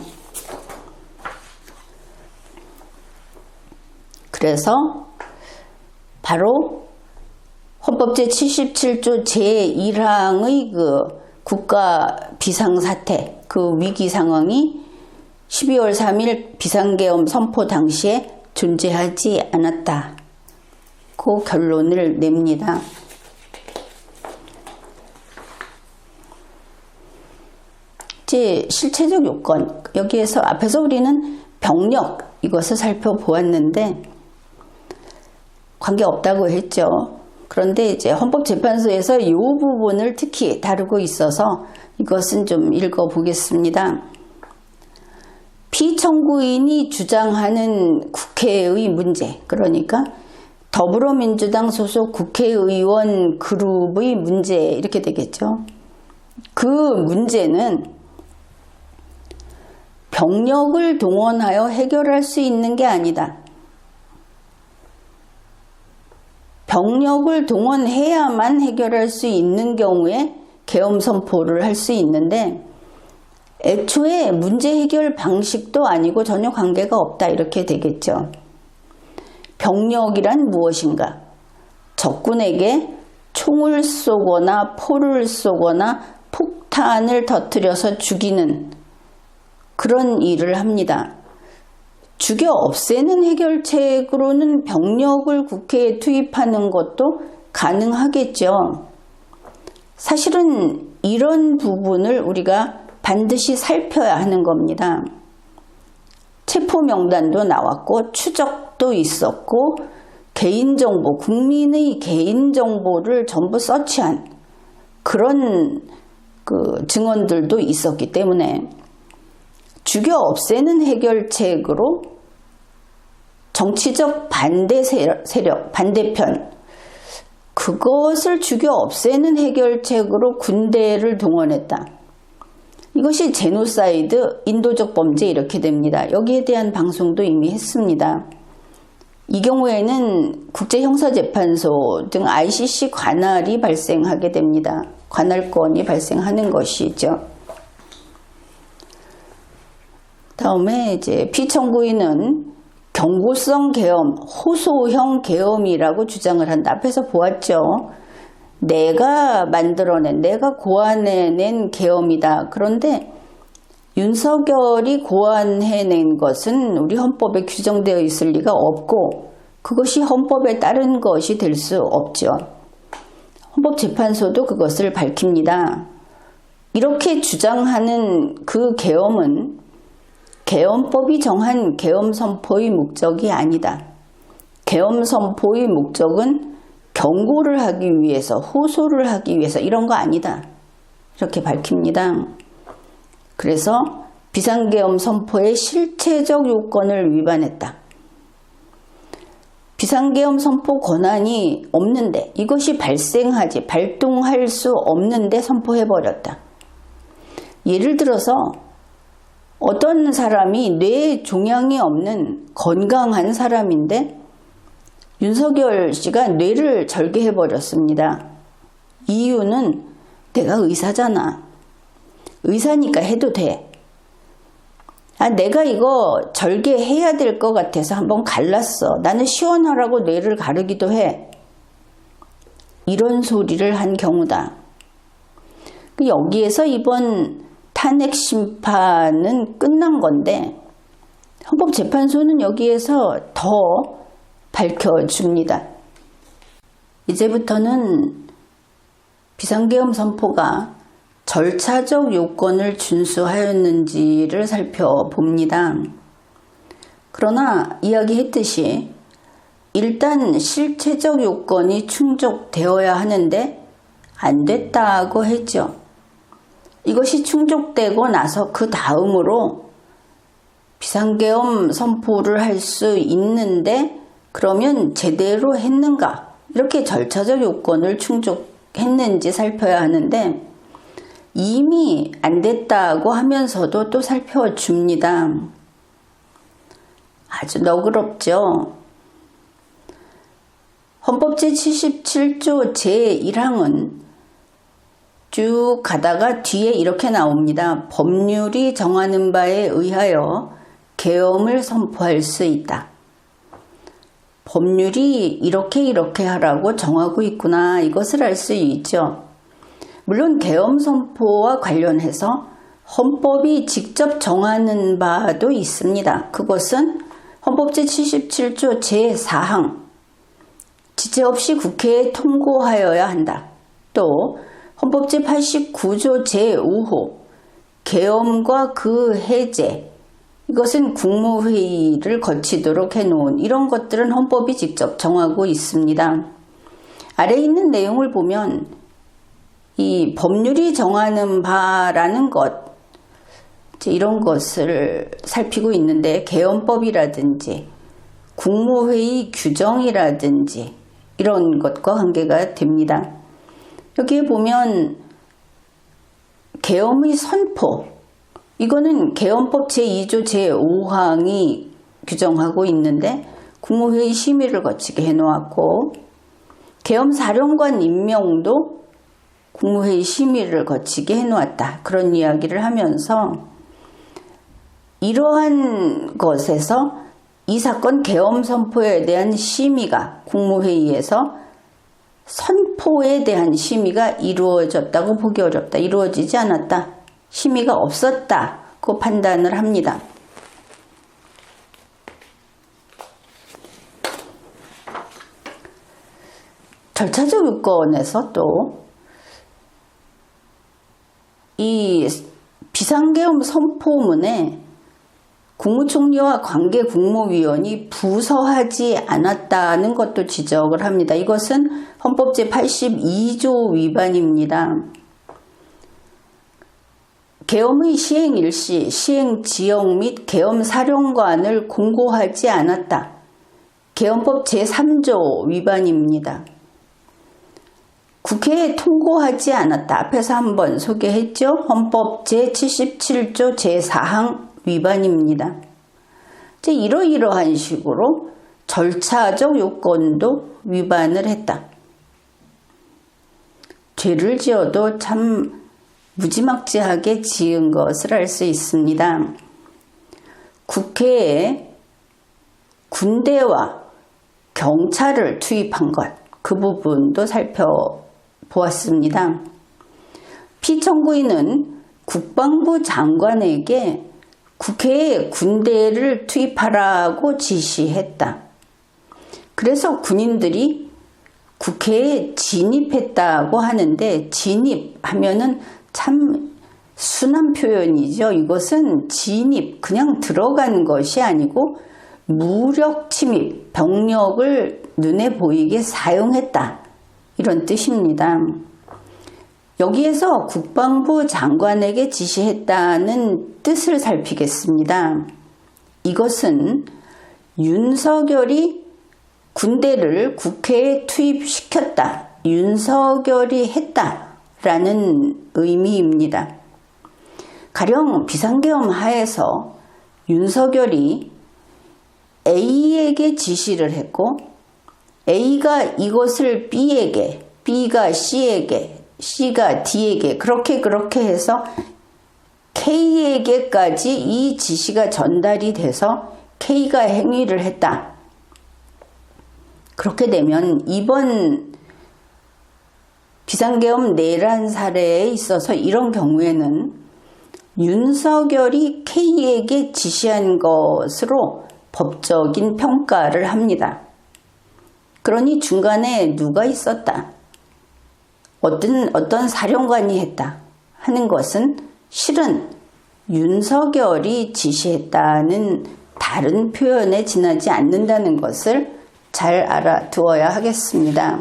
그래서 바로 헌법 제77조 제1항의 그 국가 비상사태, 그 위기 상황이 12월 3일 비상계엄 선포 당시에 존재하지 않았다. 그 결론을 냅니다. 이제 실체적 요건, 여기에서 앞에서 우리는 병력, 이것을 살펴보았는데 관계없다고 했죠. 그런데 이제 헌법재판소에서 이 부분을 특히 다루고 있어서 이것은 좀 읽어보겠습니다. 피청구인이 주장하는 국회의 문제, 그러니까 더불어민주당 소속 국회의원 그룹의 문제, 이렇게 되겠죠. 그 문제는 병력을 동원하여 해결할 수 있는 게 아니다. 병력을 동원해야만 해결할 수 있는 경우에 계엄 선포를 할 수 있는데 애초에 문제 해결 방식도 아니고 전혀 관계가 없다. 이렇게 되겠죠. 병력이란 무엇인가? 적군에게 총을 쏘거나 포를 쏘거나 폭탄을 터뜨려서 죽이는 그런 일을 합니다. 죽여 없애는 해결책으로는 병력을 국회에 투입하는 것도 가능하겠죠. 사실은 이런 부분을 우리가 반드시 살펴야 하는 겁니다. 체포 명단도 나왔고 추적도 있었고 개인정보, 국민의 개인정보를 전부 서치한 그런 증언들도 있었기 때문에 죽여 없애는 해결책으로 정치적 반대 세력, 반대편 그것을 죽여 없애는 해결책으로 군대를 동원했다. 이것이 제노사이드, 인도적 범죄 이렇게 됩니다. 여기에 대한 방송도 이미 했습니다. 이 경우에는 국제형사재판소 등 ICC 관할이 발생하게 됩니다. 관할권이 발생하는 것이죠. 다음에 이제 피청구인은 경고성 계엄, 호소형 계엄이라고 주장을 한다. 앞에서 보았죠. 내가 만들어낸, 내가 고안해낸 계엄이다. 그런데 윤석열이 고안해낸 것은 우리 헌법에 규정되어 있을 리가 없고 그것이 헌법에 따른 것이 될 수 없죠. 헌법재판소도 그것을 밝힙니다. 이렇게 주장하는 그 계엄은 계엄법이 정한 계엄 선포의 목적이 아니다. 계엄 선포의 목적은 경고를 하기 위해서, 호소를 하기 위해서 이런 거 아니다. 이렇게 밝힙니다. 그래서 비상계엄 선포의 실체적 요건을 위반했다. 비상계엄 선포 권한이 없는데 이것이 발동할 수 없는데 선포해버렸다. 예를 들어서 어떤 사람이 뇌에 종양이 없는 건강한 사람인데 윤석열 씨가 뇌를 절개해버렸습니다. 이유는 내가 의사잖아. 의사니까 해도 돼. 내가 이거 절개해야 될 것 같아서 한번 갈랐어. 나는 시원하라고 뇌를 가르기도 해. 이런 소리를 한 경우다. 여기에서 이번 탄핵 심판은 끝난 건데 헌법재판소는 여기에서 더 밝혀줍니다. 이제부터는 비상계엄 선포가 절차적 요건을 준수하였는지를 살펴봅니다. 그러나 이야기했듯이 일단 실체적 요건이 충족되어야 하는데 안 됐다고 했죠. 이것이 충족되고 나서 그 다음으로 비상계엄 선포를 할 수 있는데 그러면 제대로 했는가? 이렇게 절차적 요건을 충족했는지 살펴야 하는데 이미 안 됐다고 하면서도 또 살펴줍니다. 아주 너그럽죠. 헌법 제77조 제1항은 쭉 가다가 뒤에 이렇게 나옵니다. 법률이 정하는 바에 의하여 계엄을 선포할 수 있다. 법률이 이렇게 하라고 정하고 있구나. 이것을 알 수 있죠. 물론 계엄 선포와 관련해서 헌법이 직접 정하는 바도 있습니다. 그것은 헌법 제77조 제4항 지체 없이 국회에 통고하여야 한다. 또 헌법 제89조 제5호 계엄과 그 해제 이것은 국무회의를 거치도록 해놓은 이런 것들은 헌법이 직접 정하고 있습니다. 아래에 있는 내용을 보면 이 법률이 정하는 바라는 것 이런 것을 살피고 있는데 계엄법이라든지 국무회의 규정이라든지 이런 것과 관계가 됩니다. 여기에 보면 계엄의 선포 이거는 계엄법 제2조 제5항이 규정하고 있는데 국무회의 심의를 거치게 해놓았고 계엄사령관 임명도 국무회의 심의를 거치게 해놓았다. 그런 이야기를 하면서 이러한 것에서 이 사건 계엄 선포에 대한 심의가 국무회의에서 선포에 대한 심의가 이루어졌다고 보기 어렵다. 이루어지지 않았다. 심의가 없었다고 판단을 합니다. 절차적 요건에서 또 이 비상계엄 선포문에 국무총리와 관계 국무위원이 부서하지 않았다는 것도 지적을 합니다. 이것은 헌법 제82조 위반입니다. 계엄의 시행 일시, 시행 지역 및 계엄 사령관을 공고하지 않았다. 계엄법 제3조 위반입니다. 국회에 통고하지 않았다. 앞에서 한번 소개했죠. 헌법 제77조 제4항 위반입니다. 이제 이러이러한 식으로 절차적 요건도 위반을 했다. 죄를 지어도 참 무지막지하게 지은 것을 알 수 있습니다. 국회에 군대와 경찰을 투입한 것, 그 부분도 살펴보았습니다. 피청구인은 국방부 장관에게 국회에 군대를 투입하라고 지시했다. 그래서 군인들이 국회에 진입했다고 하는데, 진입하면은 참 순한 표현이죠. 이것은 진입, 그냥 들어간 것이 아니고 무력 침입, 병력을 눈에 보이게 사용했다. 이런 뜻입니다. 여기에서 국방부 장관에게 지시했다는 뜻을 살피겠습니다. 이것은 윤석열이 군대를 국회에 투입시켰다. 윤석열이 했다라는 의미입니다. 가령 비상계엄 하에서 윤석열이 A에게 지시를 했고 A가 이것을 B에게, B가 C에게, C가 D에게 그렇게 해서 K에게까지 이 지시가 전달이 돼서 K가 행위를 했다. 그렇게 되면 이번 비상계엄 내란 사례에 있어서 이런 경우에는 윤석열이 K에게 지시한 것으로 법적인 평가를 합니다. 그러니 중간에 누가 있었다, 어떤 사령관이 했다 하는 것은 실은 윤석열이 지시했다는 다른 표현에 지나지 않는다는 것을 잘 알아두어야 하겠습니다.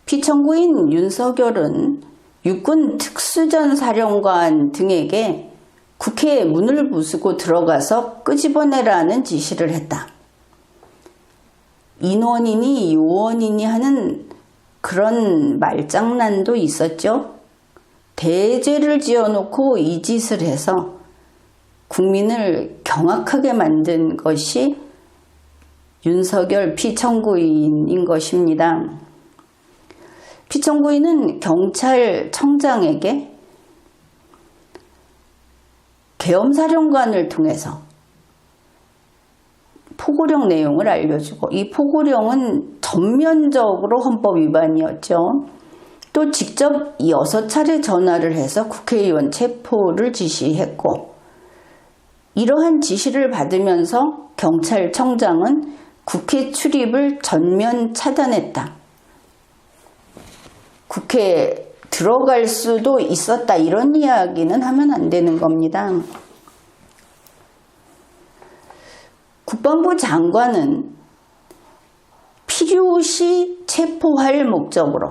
피청구인 윤석열은 육군 특수전 사령관 등에게 국회에 문을 부수고 들어가서 끄집어내라는 지시를 했다. 인원이니 요원이니 하는 그런 말장난도 있었죠. 대죄를 지어놓고 이 짓을 해서 국민을 경악하게 만든 것이 윤석열 피청구인인 것입니다. 피청구인은 경찰청장에게 계엄사령관을 통해서 포고령 내용을 알려주고, 이 포고령은 전면적으로 헌법 위반이었죠. 또 직접 6차례 전화를 해서 국회의원 체포를 지시했고, 이러한 지시를 받으면서 경찰청장은 국회 출입을 전면 차단했다. 국회에 들어갈 수도 있었다, 이런 이야기는 하면 안 되는 겁니다. 국방부 장관은 필요시 체포할 목적으로,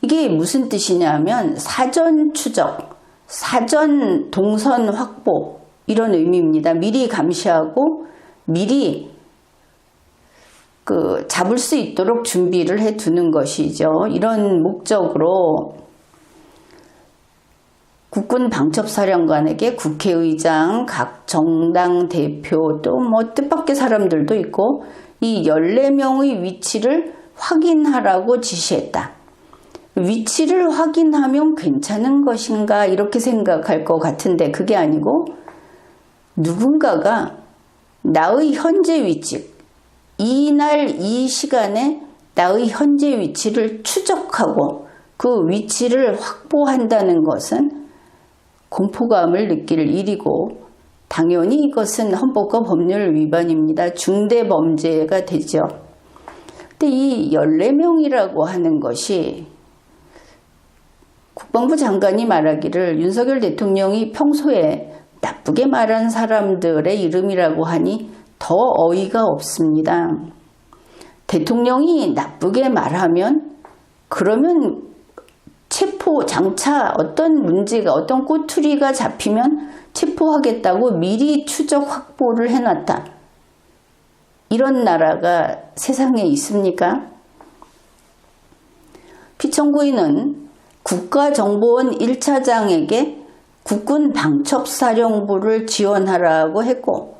이게 무슨 뜻이냐면 사전 추적, 사전 동선 확보, 이런 의미입니다. 미리 감시하고 미리 잡을 수 있도록 준비를 해두는 것이죠. 이런 목적으로 국군 방첩사령관에게 국회의장, 각 정당 대표, 또 뜻밖의 사람들도 있고 이 14명의 위치를 확인하라고 지시했다. 위치를 확인하면 괜찮은 것인가 이렇게 생각할 것 같은데 그게 아니고, 누군가가 나의 현재 위치, 이날 이 시간에 나의 현재 위치를 추적하고 그 위치를 확보한다는 것은 공포감을 느낄 일이고 당연히 이것은 헌법과 법률 위반입니다. 중대범죄가 되죠. 근데 이 14명이라고 하는 것이 국방부 장관이 말하기를 윤석열 대통령이 평소에 나쁘게 말한 사람들의 이름이라고 하니 더 어이가 없습니다. 대통령이 나쁘게 말하면 그러면 체포, 장차 어떤 문제가 어떤 꼬투리가 잡히면 체포하겠다고 미리 추적 확보를 해놨다. 이런 나라가 세상에 있습니까? 피청구인은 국가정보원 1차장에게 국군 방첩사령부를 지원하라고 했고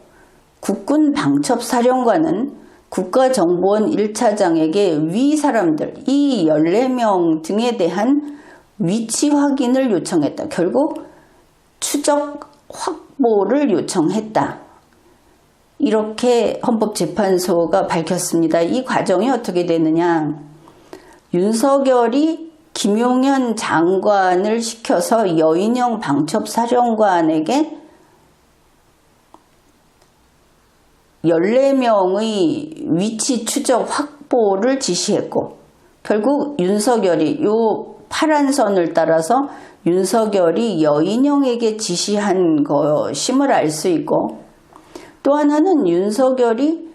국군 방첩사령관은 국가정보원 1차장에게 위 사람들, 이 14명 등에 대한 위치 확인을 요청했다. 결국 추적 확보를 요청했다. 이렇게 헌법재판소가 밝혔습니다. 이 과정이 어떻게 되느냐. 윤석열이 김용현 장관을 시켜서 여인영 방첩사령관에게 14명의 위치 추적 확보를 지시했고 결국 윤석열이 요 파란 선을 따라서 윤석열이 여인영에게 지시한 것임을 알 수 있고 또 하나는 윤석열이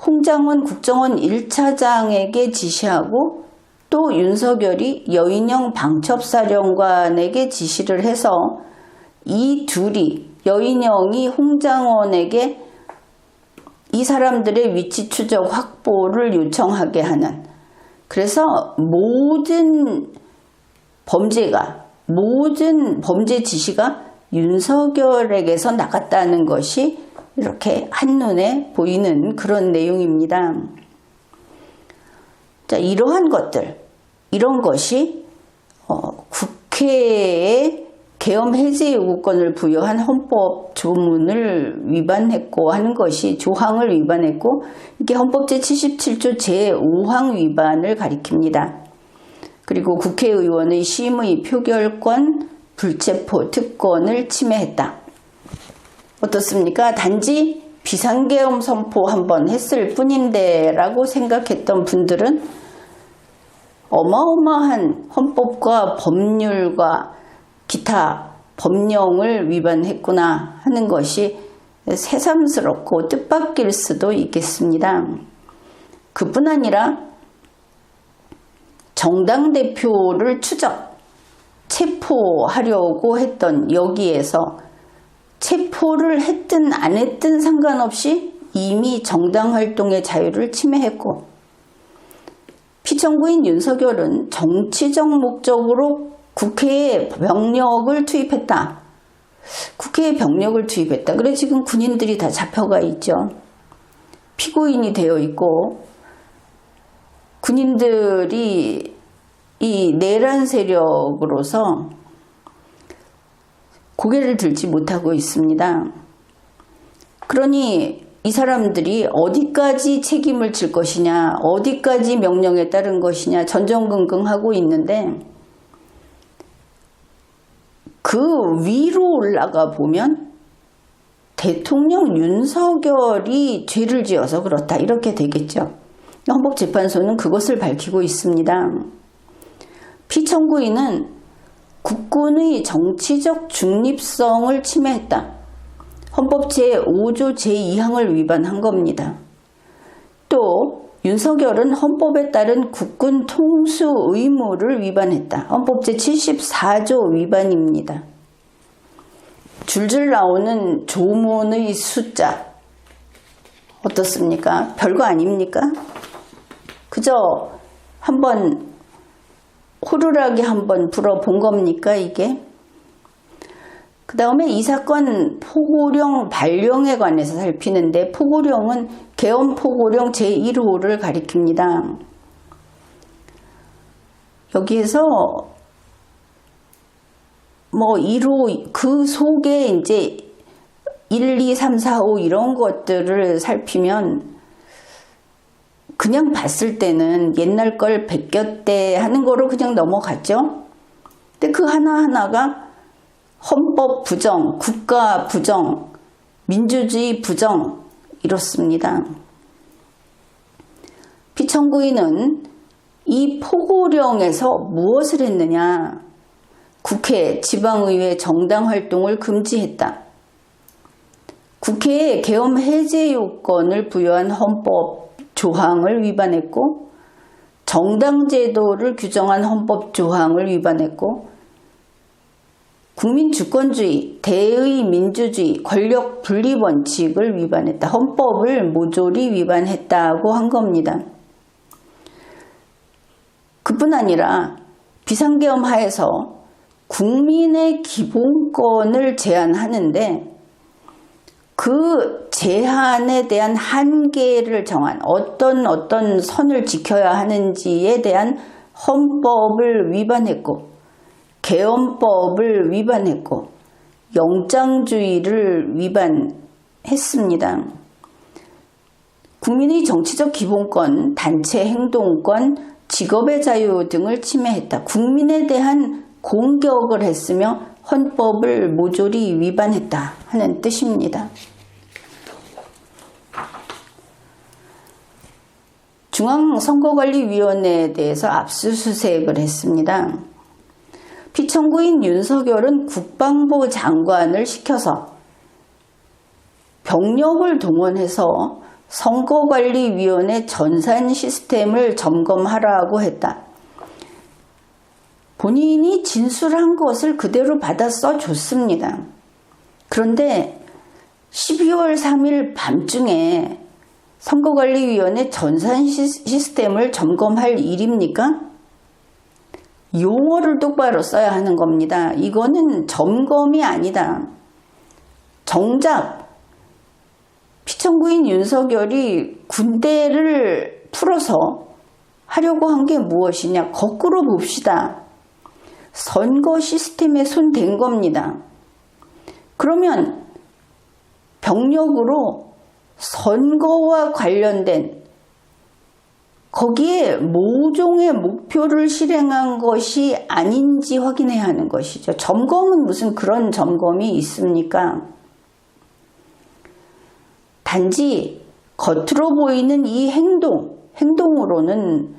홍장원 국정원 1차장에게 지시하고 또 윤석열이 여인영 방첩사령관에게 지시를 해서 이 둘이 여인영이 홍장원에게 이 사람들의 위치 추적 확보를 요청하게 하는 그래서 모든 범죄 지시가 윤석열에게서 나갔다는 것이 이렇게 한눈에 보이는 그런 내용입니다. 자, 이러한 것들, 이런 것이 국회에 계엄 해제 요구권을 부여한 헌법 조문을 위반했고 하는 것이 조항을 위반했고 이게 헌법 제77조 제5항 위반을 가리킵니다. 그리고 국회의원의 심의 표결권, 불체포 특권을 침해했다. 어떻습니까? 단지 비상계엄 선포 한번 했을 뿐인데 라고 생각했던 분들은 어마어마한 헌법과 법률과 기타 법령을 위반했구나 하는 것이 새삼스럽고 뜻밖일 수도 있겠습니다. 그뿐 아니라 정당 대표를 추적, 체포하려고 했던 여기에서 체포를 했든 안 했든 상관없이 이미 정당 활동의 자유를 침해했고 피청구인 윤석열은 정치적 목적으로 국회에 병력을 투입했다. 국회에 병력을 투입했다. 그래 지금 군인들이 다 잡혀가 있죠. 피고인이 되어 있고 군인들이 이 내란 세력으로서 고개를 들지 못하고 있습니다. 그러니 이 사람들이 어디까지 책임을 질 것이냐, 어디까지 명령에 따른 것이냐 전전긍긍하고 있는데 그 위로 올라가 보면 대통령 윤석열이 죄를 지어서 그렇다 이렇게 되겠죠. 헌법재판소는 그것을 밝히고 있습니다. 피청구인은 국군의 정치적 중립성을 침해했다. 헌법 제5조 제2항을 위반한 겁니다. 또 윤석열은 헌법에 따른 국군 통수 의무를 위반했다. 헌법 제74조 위반입니다. 줄줄 나오는 조문의 숫자 어떻습니까? 별거 아닙니까? 그저 한번 호루라기 한번 불어본 겁니까 이게? 그 다음에 이 사건 포고령 발령에 관해서 살피는데 포고령은 계엄 포고령 제1호를 가리킵니다. 여기에서 뭐 1호 그 속에 이제 1, 2, 3, 4, 5 이런 것들을 살피면 그냥 봤을 때는 옛날 걸 베꼈대 하는 거로 그냥 넘어갔죠. 근데 그 하나하나가 헌법 부정, 국가 부정, 민주주의 부정 이렇습니다. 피청구인은 이 포고령에서 무엇을 했느냐? 국회, 지방의회 정당 활동을 금지했다. 국회에 계엄 해제 요건을 부여한 헌법 조항을 위반했고, 정당 제도를 규정한 헌법 조항을 위반했고, 국민 주권주의, 대의 민주주의, 권력 분리 원칙을 위반했다. 헌법을 모조리 위반했다고 한 겁니다. 그뿐 아니라 비상계엄 하에서 국민의 기본권을 제한하는데 그 제한에 대한 한계를 정한 어떤 선을 지켜야 하는지에 대한 헌법을 위반했고 계엄법을 위반했고 영장주의를 위반했습니다. 국민의 정치적 기본권, 단체 행동권, 직업의 자유 등을 침해했다. 국민에 대한 공격을 했으며 헌법을 모조리 위반했다 하는 뜻입니다. 중앙선거관리위원회에 대해서 압수수색을 했습니다. 피청구인 윤석열은 국방부 장관을 시켜서 병력을 동원해서 선거관리위원회 전산 시스템을 점검하라고 했다. 본인이 진술한 것을 그대로 받아 써줬습니다. 그런데 12월 3일 밤중에 선거관리위원회 전산 시스템을 점검할 일입니까? 용어를 똑바로 써야 하는 겁니다. 이거는 점검이 아니다. 정작 피청구인 윤석열이 군대를 풀어서 하려고 한 게 무엇이냐? 거꾸로 봅시다. 선거 시스템에 손 댄 겁니다. 그러면 병력으로 선거와 관련된 거기에 모종의 목표를 실행한 것이 아닌지 확인해야 하는 것이죠. 점검은 무슨 그런 점검이 있습니까? 단지 겉으로 보이는 이 행동으로는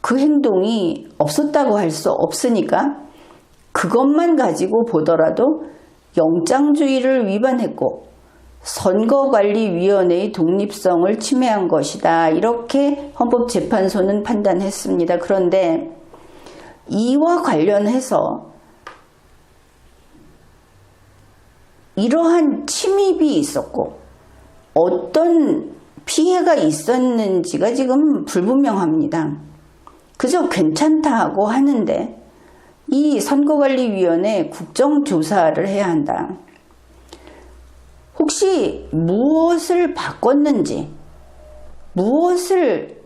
그 행동이 없었다고 할 수 없으니까 그것만 가지고 보더라도 영장주의를 위반했고 선거관리위원회의 독립성을 침해한 것이다. 이렇게 헌법재판소는 판단했습니다. 그런데 이와 관련해서 이러한 침입이 있었고 어떤 피해가 있었는지가 지금 불분명합니다. 그저 괜찮다고 하는데 이 선거관리위원회 국정조사를 해야 한다. 혹시 무엇을 바꿨는지, 무엇을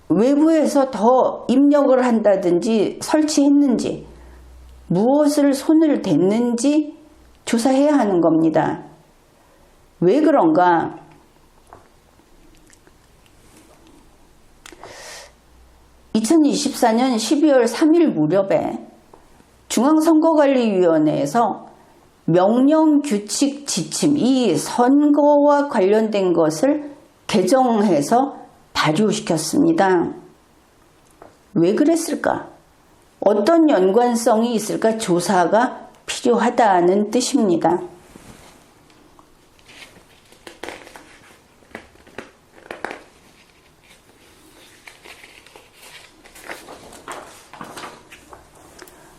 외부에서 더 입력을 한다든지 설치했는지, 무엇을 손을 댔는지 조사해야 하는 겁니다. 왜 그런가? 2024년 12월 3일 무렵에 중앙선거관리위원회에서 명령 규칙 지침, 이 선거와 관련된 것을 개정해서 발효시켰습니다. 왜 그랬을까? 어떤 연관성이 있을까? 조사가 필요하다는 뜻입니다.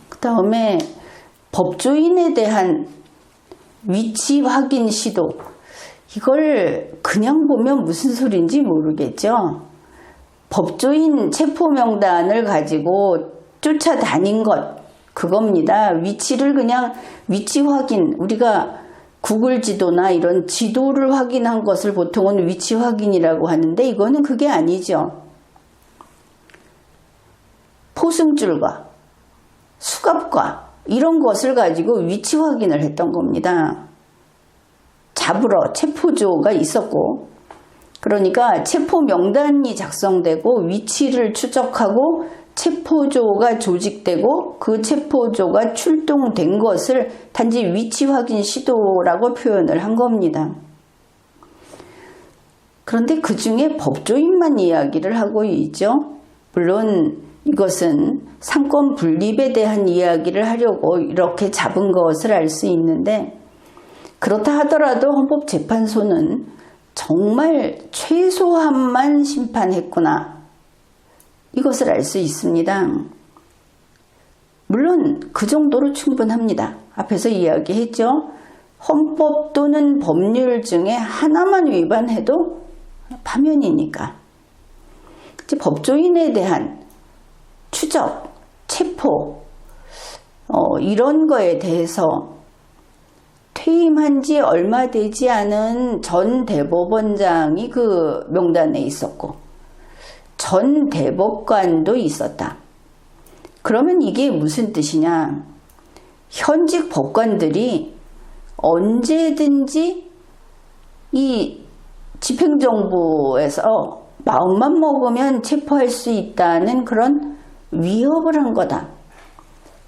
그 다음에 법조인에 대한 위치 확인 시도, 이걸 그냥 보면 무슨 소린지 모르겠죠. 법조인 체포명단을 가지고 쫓아다닌 것, 그겁니다. 위치를 그냥 위치 확인, 우리가 구글 지도나 이런 지도를 확인한 것을 보통은 위치 확인이라고 하는데 이거는 그게 아니죠. 포승줄과 수갑과 이런 것을 가지고 위치 확인을 했던 겁니다. 잡으러 체포조가 있었고, 그러니까 체포 명단이 작성되고 위치를 추적하고 체포조가 조직되고 그 체포조가 출동된 것을 단지 위치 확인 시도라고 표현을 한 겁니다. 그런데 그 중에 법조인만 이야기를 하고 있죠. 물론 이것은 상권 분립에 대한 이야기를 하려고 이렇게 잡은 것을 알 수 있는데, 그렇다 하더라도 헌법재판소는 정말 최소한만 심판했구나, 이것을 알 수 있습니다. 물론 그 정도로 충분합니다. 앞에서 이야기했죠. 헌법 또는 법률 중에 하나만 위반해도 파면이니까. 이제 법조인에 대한 추적, 체포, 이런 거에 대해서 퇴임한 지 얼마 되지 않은 전 대법원장이 그 명단에 있었고 전 대법관도 있었다. 그러면 이게 무슨 뜻이냐? 현직 법관들이 언제든지 이 집행정부에서 마음만 먹으면 체포할 수 있다는 그런 위협을 한 거다.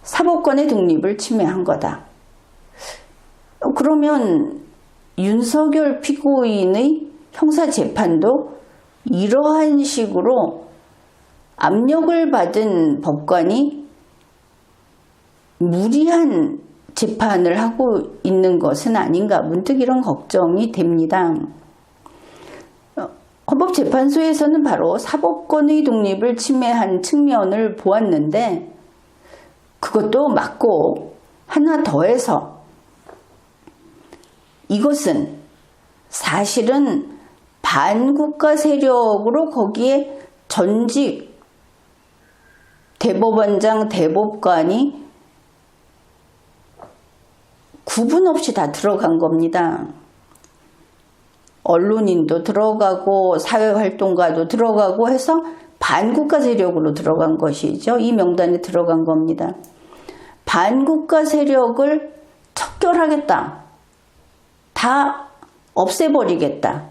사법권의 독립을 침해한 거다. 그러면 윤석열 피고인의 형사재판도 이러한 식으로 압력을 받은 법관이 무리한 재판을 하고 있는 것은 아닌가, 문득 이런 걱정이 됩니다. 헌법재판소에서는 바로 사법권의 독립을 침해한 측면을 보았는데, 그것도 맞고 하나 더해서 이것은 사실은 반국가 세력으로 거기에 전직 대법원장, 대법관이 구분 없이 다 들어간 겁니다. 언론인도 들어가고 사회활동가도 들어가고 해서 반국가 세력으로 들어간 것이죠. 이 명단에 들어간 겁니다. 반국가 세력을 척결하겠다. 다 없애버리겠다.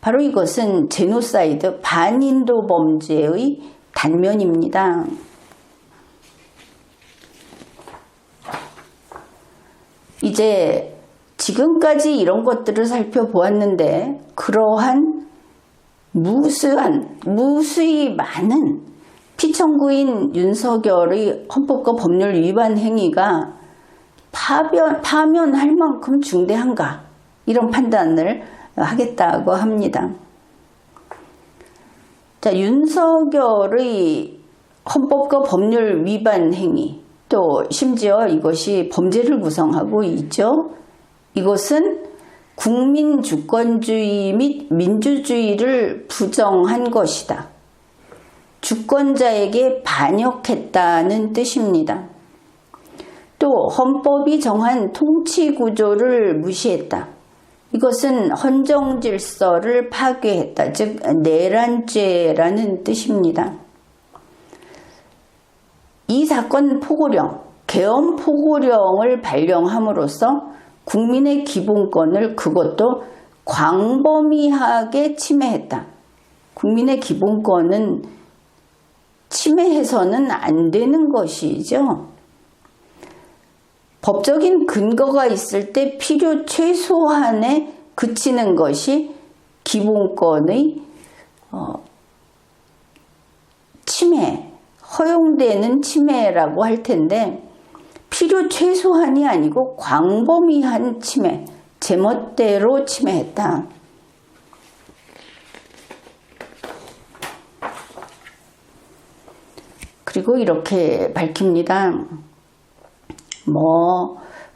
바로 이것은 제노사이드, 반인도 범죄의 단면입니다. 이제 지금까지 이런 것들을 살펴보았는데, 그러한 무수히 많은 피청구인 윤석열의 헌법과 법률 위반 행위가 파면할 만큼 중대한가, 이런 판단을 하겠다고 합니다. 자, 윤석열의 헌법과 법률 위반 행위, 또 심지어 이것이 범죄를 구성하고 있죠. 이것은 국민 주권주의 및 민주주의를 부정한 것이다. 주권자에게 반역했다는 뜻입니다. 또 헌법이 정한 통치구조를 무시했다. 이것은 헌정질서를 파괴했다. 즉 내란죄라는 뜻입니다. 이 사건 포고령, 계엄 포고령을 발령함으로써 국민의 기본권을, 그것도 광범위하게 침해했다. 국민의 기본권은 침해해서는 안 되는 것이죠. 법적인 근거가 있을 때 필요 최소한에 그치는 것이 기본권의 침해, 허용되는 침해라고 할 텐데, 필요 최소한이 아니고 광범위한 침해, 제멋대로 침해했다. 그리고 이렇게 밝힙니다.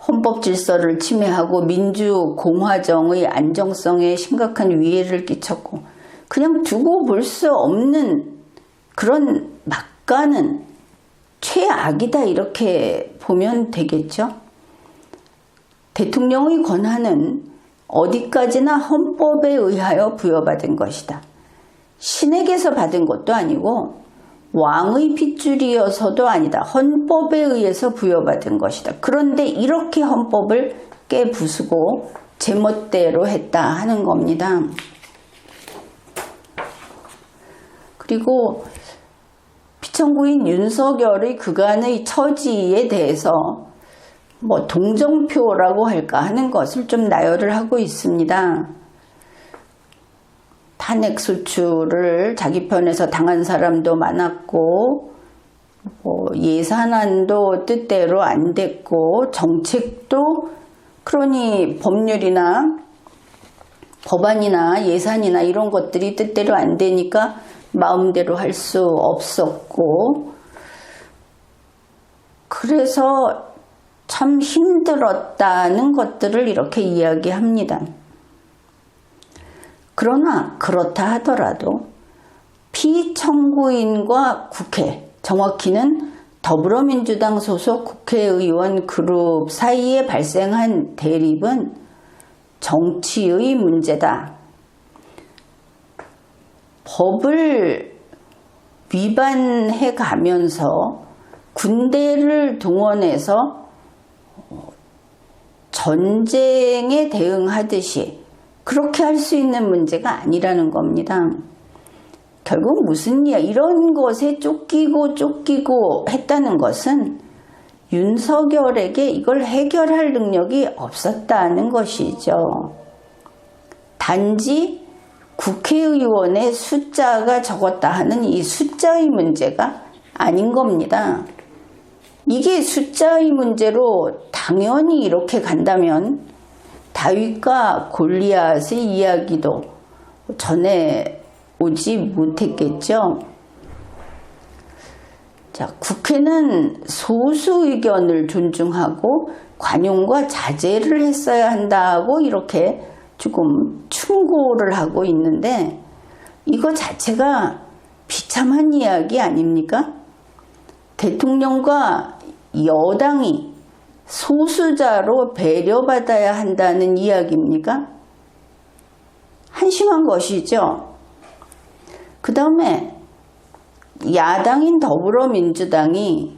헌법 질서를 침해하고 민주공화정의 안정성에 심각한 위해를 끼쳤고, 그냥 두고 볼 수 없는 그런 막가는 최악이다, 이렇게 보면 되겠죠. 대통령의 권한은 어디까지나 헌법에 의하여 부여받은 것이다. 신에게서 받은 것도 아니고 왕의 핏줄이어서도 아니다. 헌법에 의해서 부여받은 것이다. 그런데 이렇게 헌법을 깨부수고 제멋대로 했다 하는 겁니다. 그리고 피청구인 윤석열의 그간의 처지에 대해서 뭐 동정표라고 할까 하는 것을 좀 나열을 하고 있습니다. 탄핵 소추를 자기 편에서 당한 사람도 많았고 예산안도 뜻대로 안 됐고 정책도 그러니 법률이나 법안이나 예산이나 이런 것들이 뜻대로 안 되니까 마음대로 할 수 없었고 그래서 참 힘들었다는 것들을 이렇게 이야기합니다. 그러나 그렇다 하더라도 피청구인과 국회, 정확히는 더불어민주당 소속 국회의원 그룹 사이에 발생한 대립은 정치의 문제다. 법을 위반해 가면서 군대를 동원해서 전쟁에 대응하듯이 그렇게 할 수 있는 문제가 아니라는 겁니다. 결국 무슨 이야 이런 것에 쫓기고 했다는 것은 윤석열에게 이걸 해결할 능력이 없었다는 것이죠. 단지 국회의원의 숫자가 적었다 하는 이 숫자의 문제가 아닌 겁니다. 이게 숫자의 문제로 당연히 이렇게 간다면 다윗과 골리앗의 이야기도 전에 오지 못했겠죠. 자, 국회는 소수 의견을 존중하고 관용과 자제를 했어야 한다고 이렇게 조금 충고를 하고 있는데 이거 자체가 비참한 이야기 아닙니까? 대통령과 여당이 소수자로 배려받아야 한다는 이야기입니까? 한심한 것이죠. 그 다음에 야당인 더불어민주당이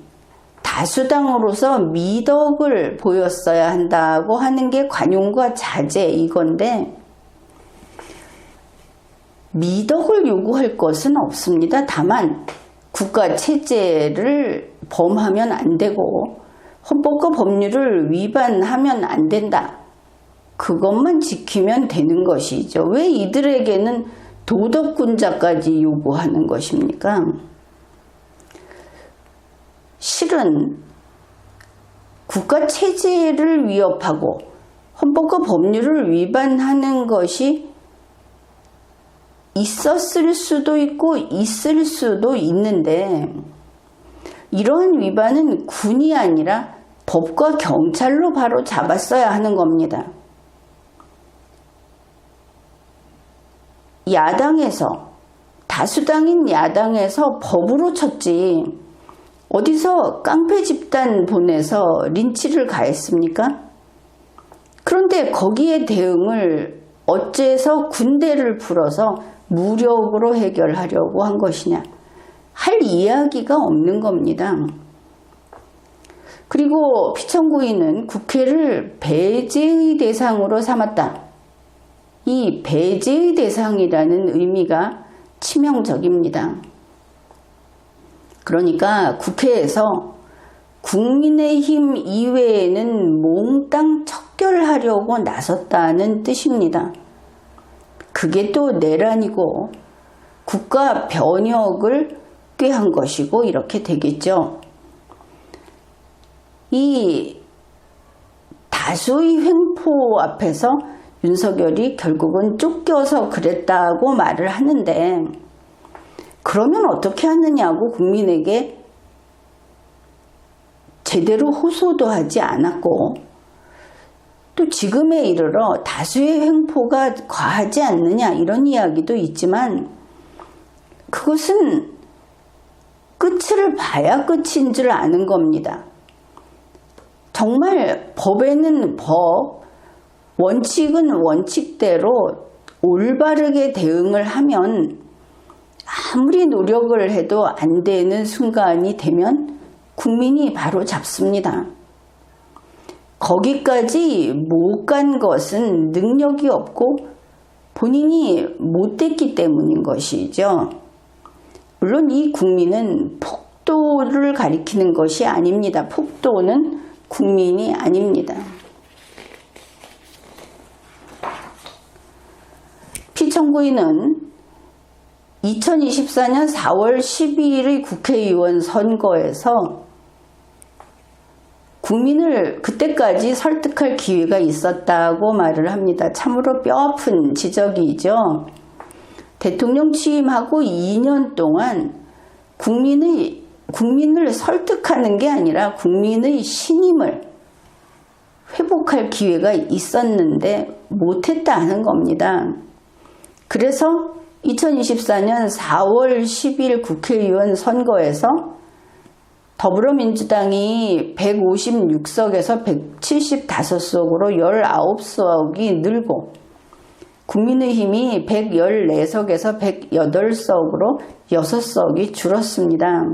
다수당으로서 미덕을 보였어야 한다고 하는 게 관용과 자제 이건데 미덕을 요구할 것은 없습니다. 다만 국가 체제를 범하면 안 되고 헌법과 법률을 위반하면 안 된다. 그것만 지키면 되는 것이죠. 왜 이들에게는 도덕군자까지 요구하는 것입니까? 실은 국가 체제를 위협하고 헌법과 법률을 위반하는 것이 있었을 수도 있고 있을 수도 있는데 이러한 위반은 군이 아니라 법과 경찰로 바로 잡았어야 하는 겁니다. 야당에서 다수당인 야당에서 법으로 쳤지 어디서 깡패 집단 보내서 린치를 가했습니까? 그런데 거기에 대응을 어째서 군대를 풀어서 무력으로 해결하려고 한 것이냐? 할 이야기가 없는 겁니다. 그리고 피청구인은 국회를 배제의 대상으로 삼았다. 이 배제의 대상이라는 의미가 치명적입니다. 그러니까 국회에서 국민의힘 이외에는 몽땅 척결하려고 나섰다는 뜻입니다. 그게 또 내란이고 국가 변혁을 꾀한 것이고 이렇게 되겠죠. 이 다수의 횡포 앞에서 윤석열이 결국은 쫓겨서 그랬다고 말을 하는데 그러면 어떻게 하느냐고 국민에게 제대로 호소도 하지 않았고 또 지금에 이르러 다수의 횡포가 과하지 않느냐 이런 이야기도 있지만 그것은 끝을 봐야 끝인 줄 아는 겁니다. 정말 법에는 법, 원칙은 원칙대로 올바르게 대응을 하면 아무리 노력을 해도 안 되는 순간이 되면 국민이 바로 잡습니다. 거기까지 못 간 것은 능력이 없고 본인이 못됐기 때문인 것이죠. 물론 이 국민은 폭도를 가리키는 것이 아닙니다. 폭도는 국민이 아닙니다. 피청구인은 2024년 4월 12일의 국회의원 선거에서 국민을 그때까지 설득할 기회가 있었다고 말을 합니다. 참으로 뼈아픈 지적이죠. 대통령 취임하고 2년 동안 국민을 설득하는 게 아니라 국민의 신임을 회복할 기회가 있었는데 못했다는 겁니다. 그래서 2024년 4월 10일 국회의원 선거에서 더불어민주당이 156석에서 175석으로 19석이 늘고 국민의힘이 114석에서 108석으로 6석이 줄었습니다.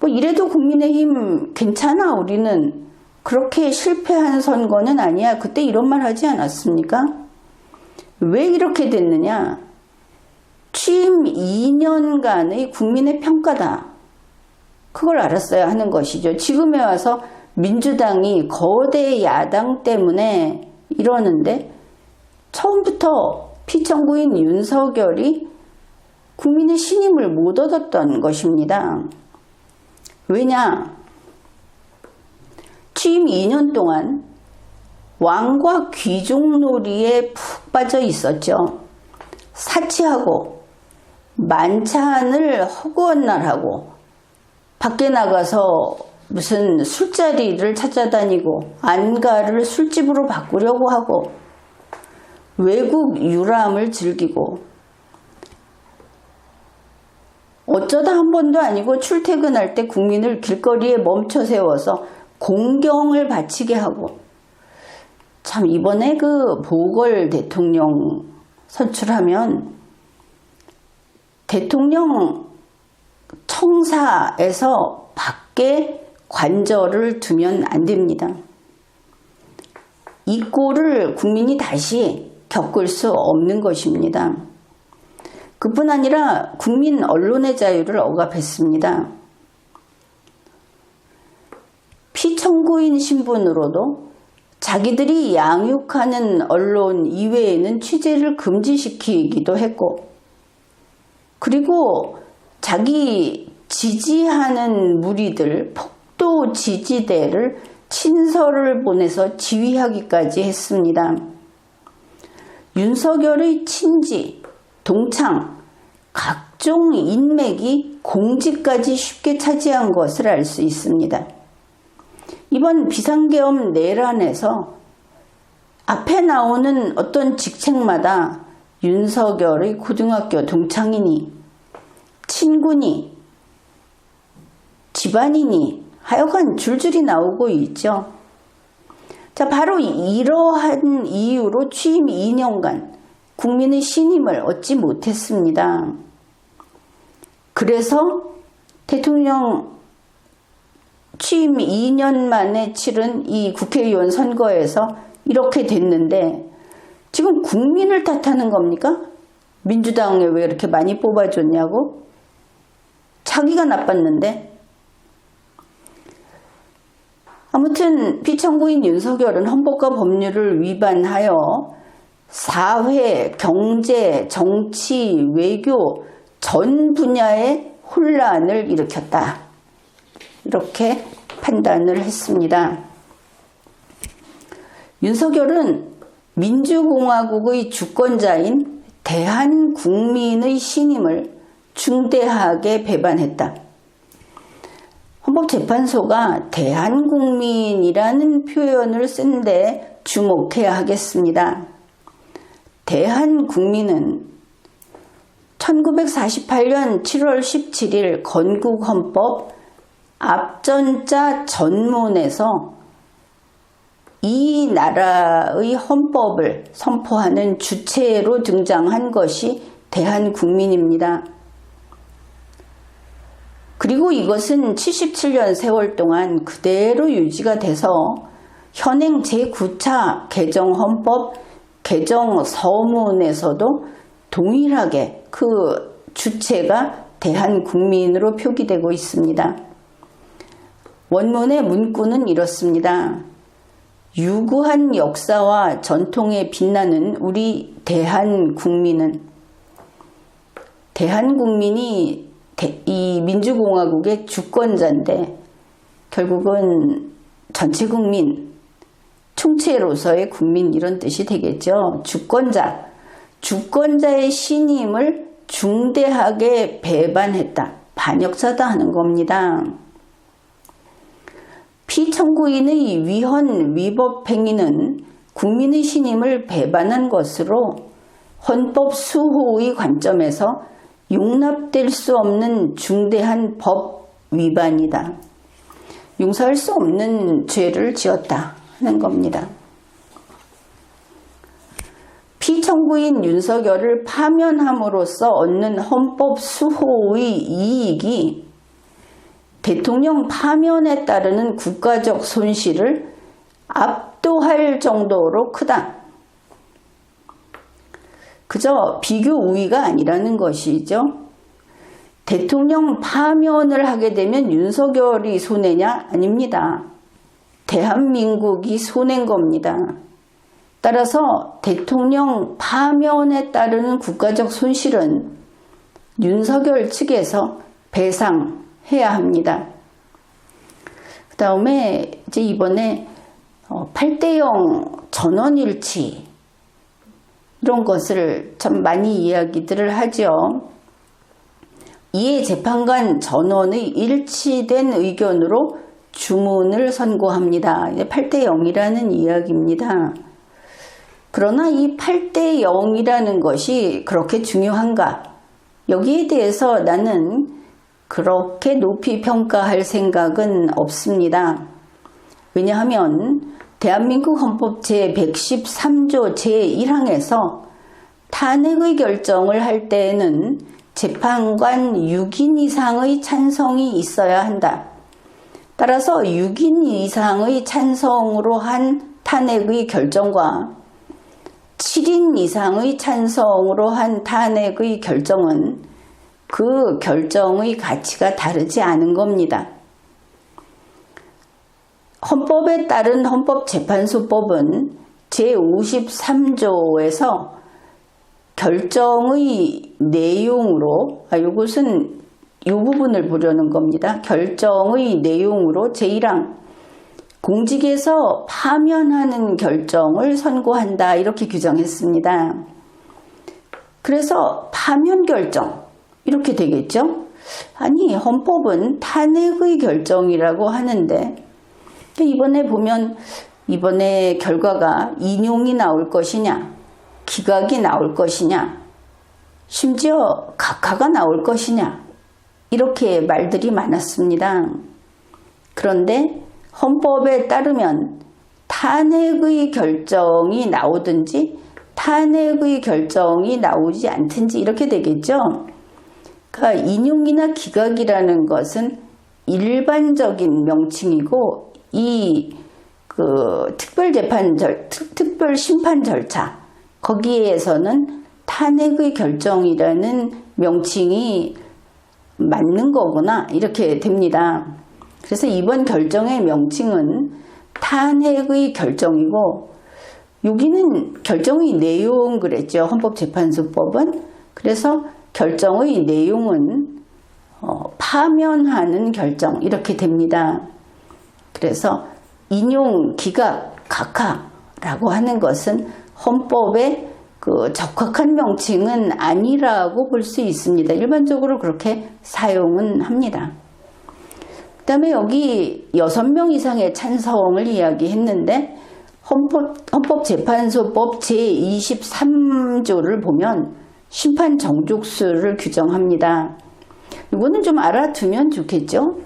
뭐 이래도 국민의힘 괜찮아, 우리는 그렇게 실패한 선거는 아니야. 그때 이런 말 하지 않았습니까? 왜 이렇게 됐느냐? 취임 2년간의 국민의 평가다. 그걸 알았어야 하는 것이죠. 지금에 와서 민주당이 거대 야당 때문에 이러는데 처음부터 피청구인 윤석열이 국민의 신임을 못 얻었던 것입니다. 왜냐? 취임 2년 동안 왕과 귀족놀이에 푹 빠져 있었죠. 사치하고 만찬을 허구한 날 하고 밖에 나가서 무슨 술자리를 찾아다니고 안가를 술집으로 바꾸려고 하고 외국 유람을 즐기고 어쩌다 한 번도 아니고 출퇴근할 때 국민을 길거리에 멈춰 세워서 공경을 바치게 하고 참 이번에 그 보궐 대통령 선출하면 대통령 청사에서 밖에 관저를 두면 안 됩니다. 이 꼴을 국민이 다시 겪을 수 없는 것입니다. 그뿐 아니라 국민 언론의 자유를 억압했습니다. 피청구인 신분으로도 자기들이 양육하는 언론 이외에는 취재를 금지시키기도 했고 그리고 자기 지지하는 무리들, 폭도 지지대를 친서를 보내서 지휘하기까지 했습니다. 윤석열의 친지, 동창, 각종 인맥이 공직까지 쉽게 차지한 것을 알 수 있습니다. 이번 비상계엄 내란에서 앞에 나오는 어떤 직책마다 윤석열의 고등학교 동창이니 친구니 집안이니 하여간 줄줄이 나오고 있죠. 자, 바로 이러한 이유로 취임 2년간 국민의 신임을 얻지 못했습니다. 그래서 대통령 취임 2년 만에 치른 이 국회의원 선거에서 이렇게 됐는데 지금 국민을 탓하는 겁니까? 민주당에 왜 이렇게 많이 뽑아줬냐고? 자기가 나빴는데? 아무튼 피청구인 윤석열은 헌법과 법률을 위반하여 사회, 경제, 정치, 외교 전 분야의 혼란을 일으켰다. 이렇게 판단을 했습니다. 윤석열은 민주공화국의 주권자인 대한국민의 신임을 중대하게 배반했다. 헌법재판소가 대한국민이라는 표현을 쓴 데 주목해야 하겠습니다. 대한국민은 1948년 7월 17일 건국헌법 앞전자 전문에서 이 나라의 헌법을 선포하는 주체로 등장한 것이 대한국민입니다. 그리고 이것은 77년 세월 동안 그대로 유지가 돼서 현행 제9차 개정헌법 개정서문에서도 동일하게 그 주체가 대한국민으로 표기되고 있습니다. 원문의 문구는 이렇습니다. 유구한 역사와 전통에 빛나는 우리 대한국민은, 대한국민이 이 민주공화국의 주권자인데 결국은 전체 국민, 총체로서의 국민 이런 뜻이 되겠죠. 주권자, 주권자의 신임을 중대하게 배반했다. 반역자다 하는 겁니다. 피청구인의 위헌 위법 행위는 국민의 신임을 배반한 것으로 헌법 수호의 관점에서 용납될 수 없는 중대한 법 위반이다. 용서할 수 없는 죄를 지었다 하는 겁니다. 피청구인 윤석열을 파면함으로써 얻는 헌법 수호의 이익이 대통령 파면에 따르는 국가적 손실을 압도할 정도로 크다. 그저 비교 우위가 아니라는 것이죠. 대통령 파면을 하게 되면 윤석열이 손해냐? 아닙니다. 대한민국이 손해인 겁니다. 따라서 대통령 파면에 따르는 국가적 손실은 윤석열 측에서 배상해야 합니다. 그 다음에 이제 이번에 8대0 전원일치 이런 것을 참 많이 이야기들을 하죠. 이에 재판관 전원의 일치된 의견으로 주문을 선고합니다. 8대0이라는 이야기입니다. 그러나 이 8대0이라는 것이 그렇게 중요한가? 여기에 대해서 나는 그렇게 높이 평가할 생각은 없습니다. 왜냐하면 대한민국 헌법 제113조 제1항에서 탄핵의 결정을 할 때에는 재판관 6인 이상의 찬성이 있어야 한다. 따라서 6인 이상의 찬성으로 한 탄핵의 결정과 7인 이상의 찬성으로 한 탄핵의 결정은 그 결정의 가치가 다르지 않은 겁니다. 헌법에 따른 헌법재판소법은 제53조에서 결정의 내용으로, 이것은 이 부분을 보려는 겁니다. 결정의 내용으로 제1항 공직에서 파면하는 결정을 선고한다 이렇게 규정했습니다. 그래서 파면 결정 이렇게 되겠죠? 아니 헌법은 탄핵의 결정이라고 하는데 이번에 보면 이번에 결과가 인용이 나올 것이냐 기각이 나올 것이냐 심지어 각하가 나올 것이냐 이렇게 말들이 많았습니다. 그런데 헌법에 따르면 탄핵의 결정이 나오든지 탄핵의 결정이 나오지 않든지 이렇게 되겠죠. 그러니까 인용이나 기각이라는 것은 일반적인 명칭이고 이 특별 심판 절차 거기에서는 탄핵의 결정이라는 명칭이 맞는 거구나 이렇게 됩니다. 그래서 이번 결정의 명칭은 탄핵의 결정이고 여기는 결정의 내용 그랬죠. 헌법재판소법은. 그래서 결정의 내용은 파면하는 결정 이렇게 됩니다. 그래서 인용, 기각, 각하라고 하는 것은 헌법의 그 적확한 명칭은 아니라고 볼 수 있습니다. 일반적으로 그렇게 사용은 합니다. 그 다음에 여기 6명 이상의 찬성을 이야기했는데 헌법재판소법 제23조를 보면 심판 정족수를 규정합니다. 이거는 좀 알아두면 좋겠죠?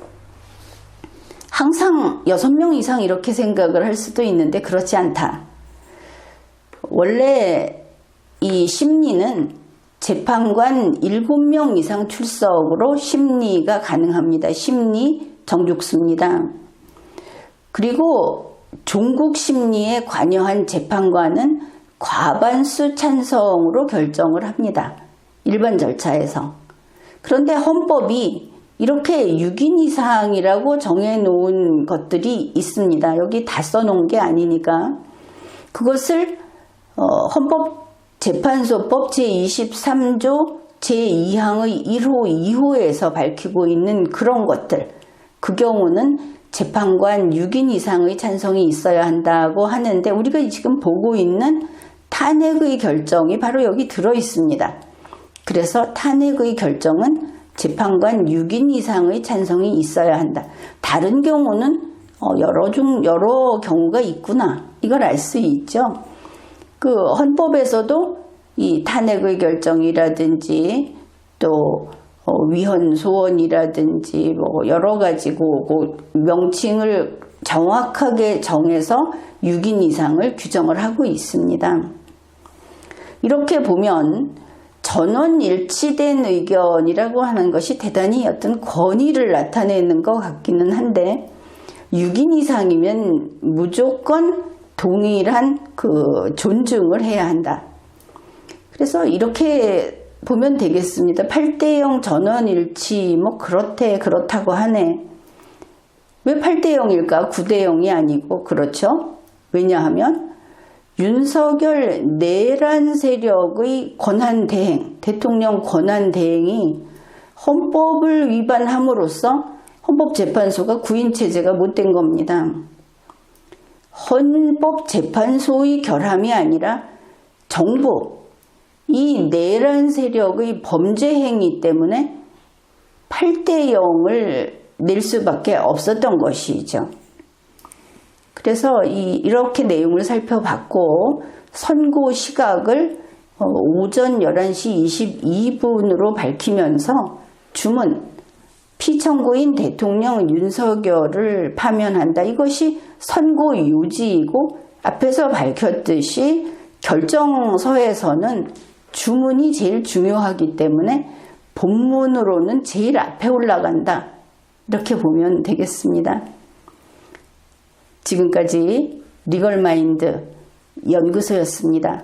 항상 6명 이상 이렇게 생각을 할 수도 있는데 그렇지 않다. 원래 이 심리는 재판관 7명 이상 출석으로 심리가 가능합니다. 심리 정죽수입니다. 그리고 종국 심리에 관여한 재판관은 과반수 찬성으로 결정을 합니다. 일반 절차에서. 그런데 헌법이 이렇게 6인 이상이라고 정해놓은 것들이 있습니다. 여기 다 써놓은 게 아니니까. 그것을 헌법재판소법 제23조 제2항의 1호, 2호에서 밝히고 있는 그런 것들. 그 경우는 재판관 6인 이상의 찬성이 있어야 한다고 하는데 우리가 지금 보고 있는 탄핵의 결정이 바로 여기 들어 있습니다. 그래서 탄핵의 결정은 재판관 6인 이상의 찬성이 있어야 한다. 다른 경우는 여러 경우가 있구나. 이걸 알 수 있죠. 그 헌법에서도 이 탄핵의 결정이라든지 또 위헌 소원이라든지 뭐 여러 가지고 명칭을 정확하게 정해서 6인 이상을 규정을 하고 있습니다. 이렇게 보면 전원 일치된 의견이라고 하는 것이 대단히 어떤 권위를 나타내는 것 같기는 한데 6인 이상이면 무조건 동일한 그 존중을 해야 한다. 그래서 이렇게 보면 되겠습니다. 8대0 전원 일치 뭐 그렇다고 하네. 왜 8대0일까? 9대0이 아니고 그렇죠? 왜냐하면 윤석열 내란 세력의 권한대행, 대통령 권한대행이 헌법을 위반함으로써 헌법재판소가 구인체제가 못된 겁니다. 헌법재판소의 결함이 아니라 정부, 이 내란 세력의 범죄 행위 때문에 8대0을 낼 수밖에 없었던 것이죠. 그래서 이렇게 내용을 살펴봤고 선고 시각을 오전 11시 22분으로 밝히면서 주문 피청구인 대통령 윤석열을 파면한다. 이것이 선고 요지이고 앞에서 밝혔듯이 결정서에서는 주문이 제일 중요하기 때문에 본문으로는 제일 앞에 올라간다. 이렇게 보면 되겠습니다. 지금까지 리걸마인드 연구소였습니다.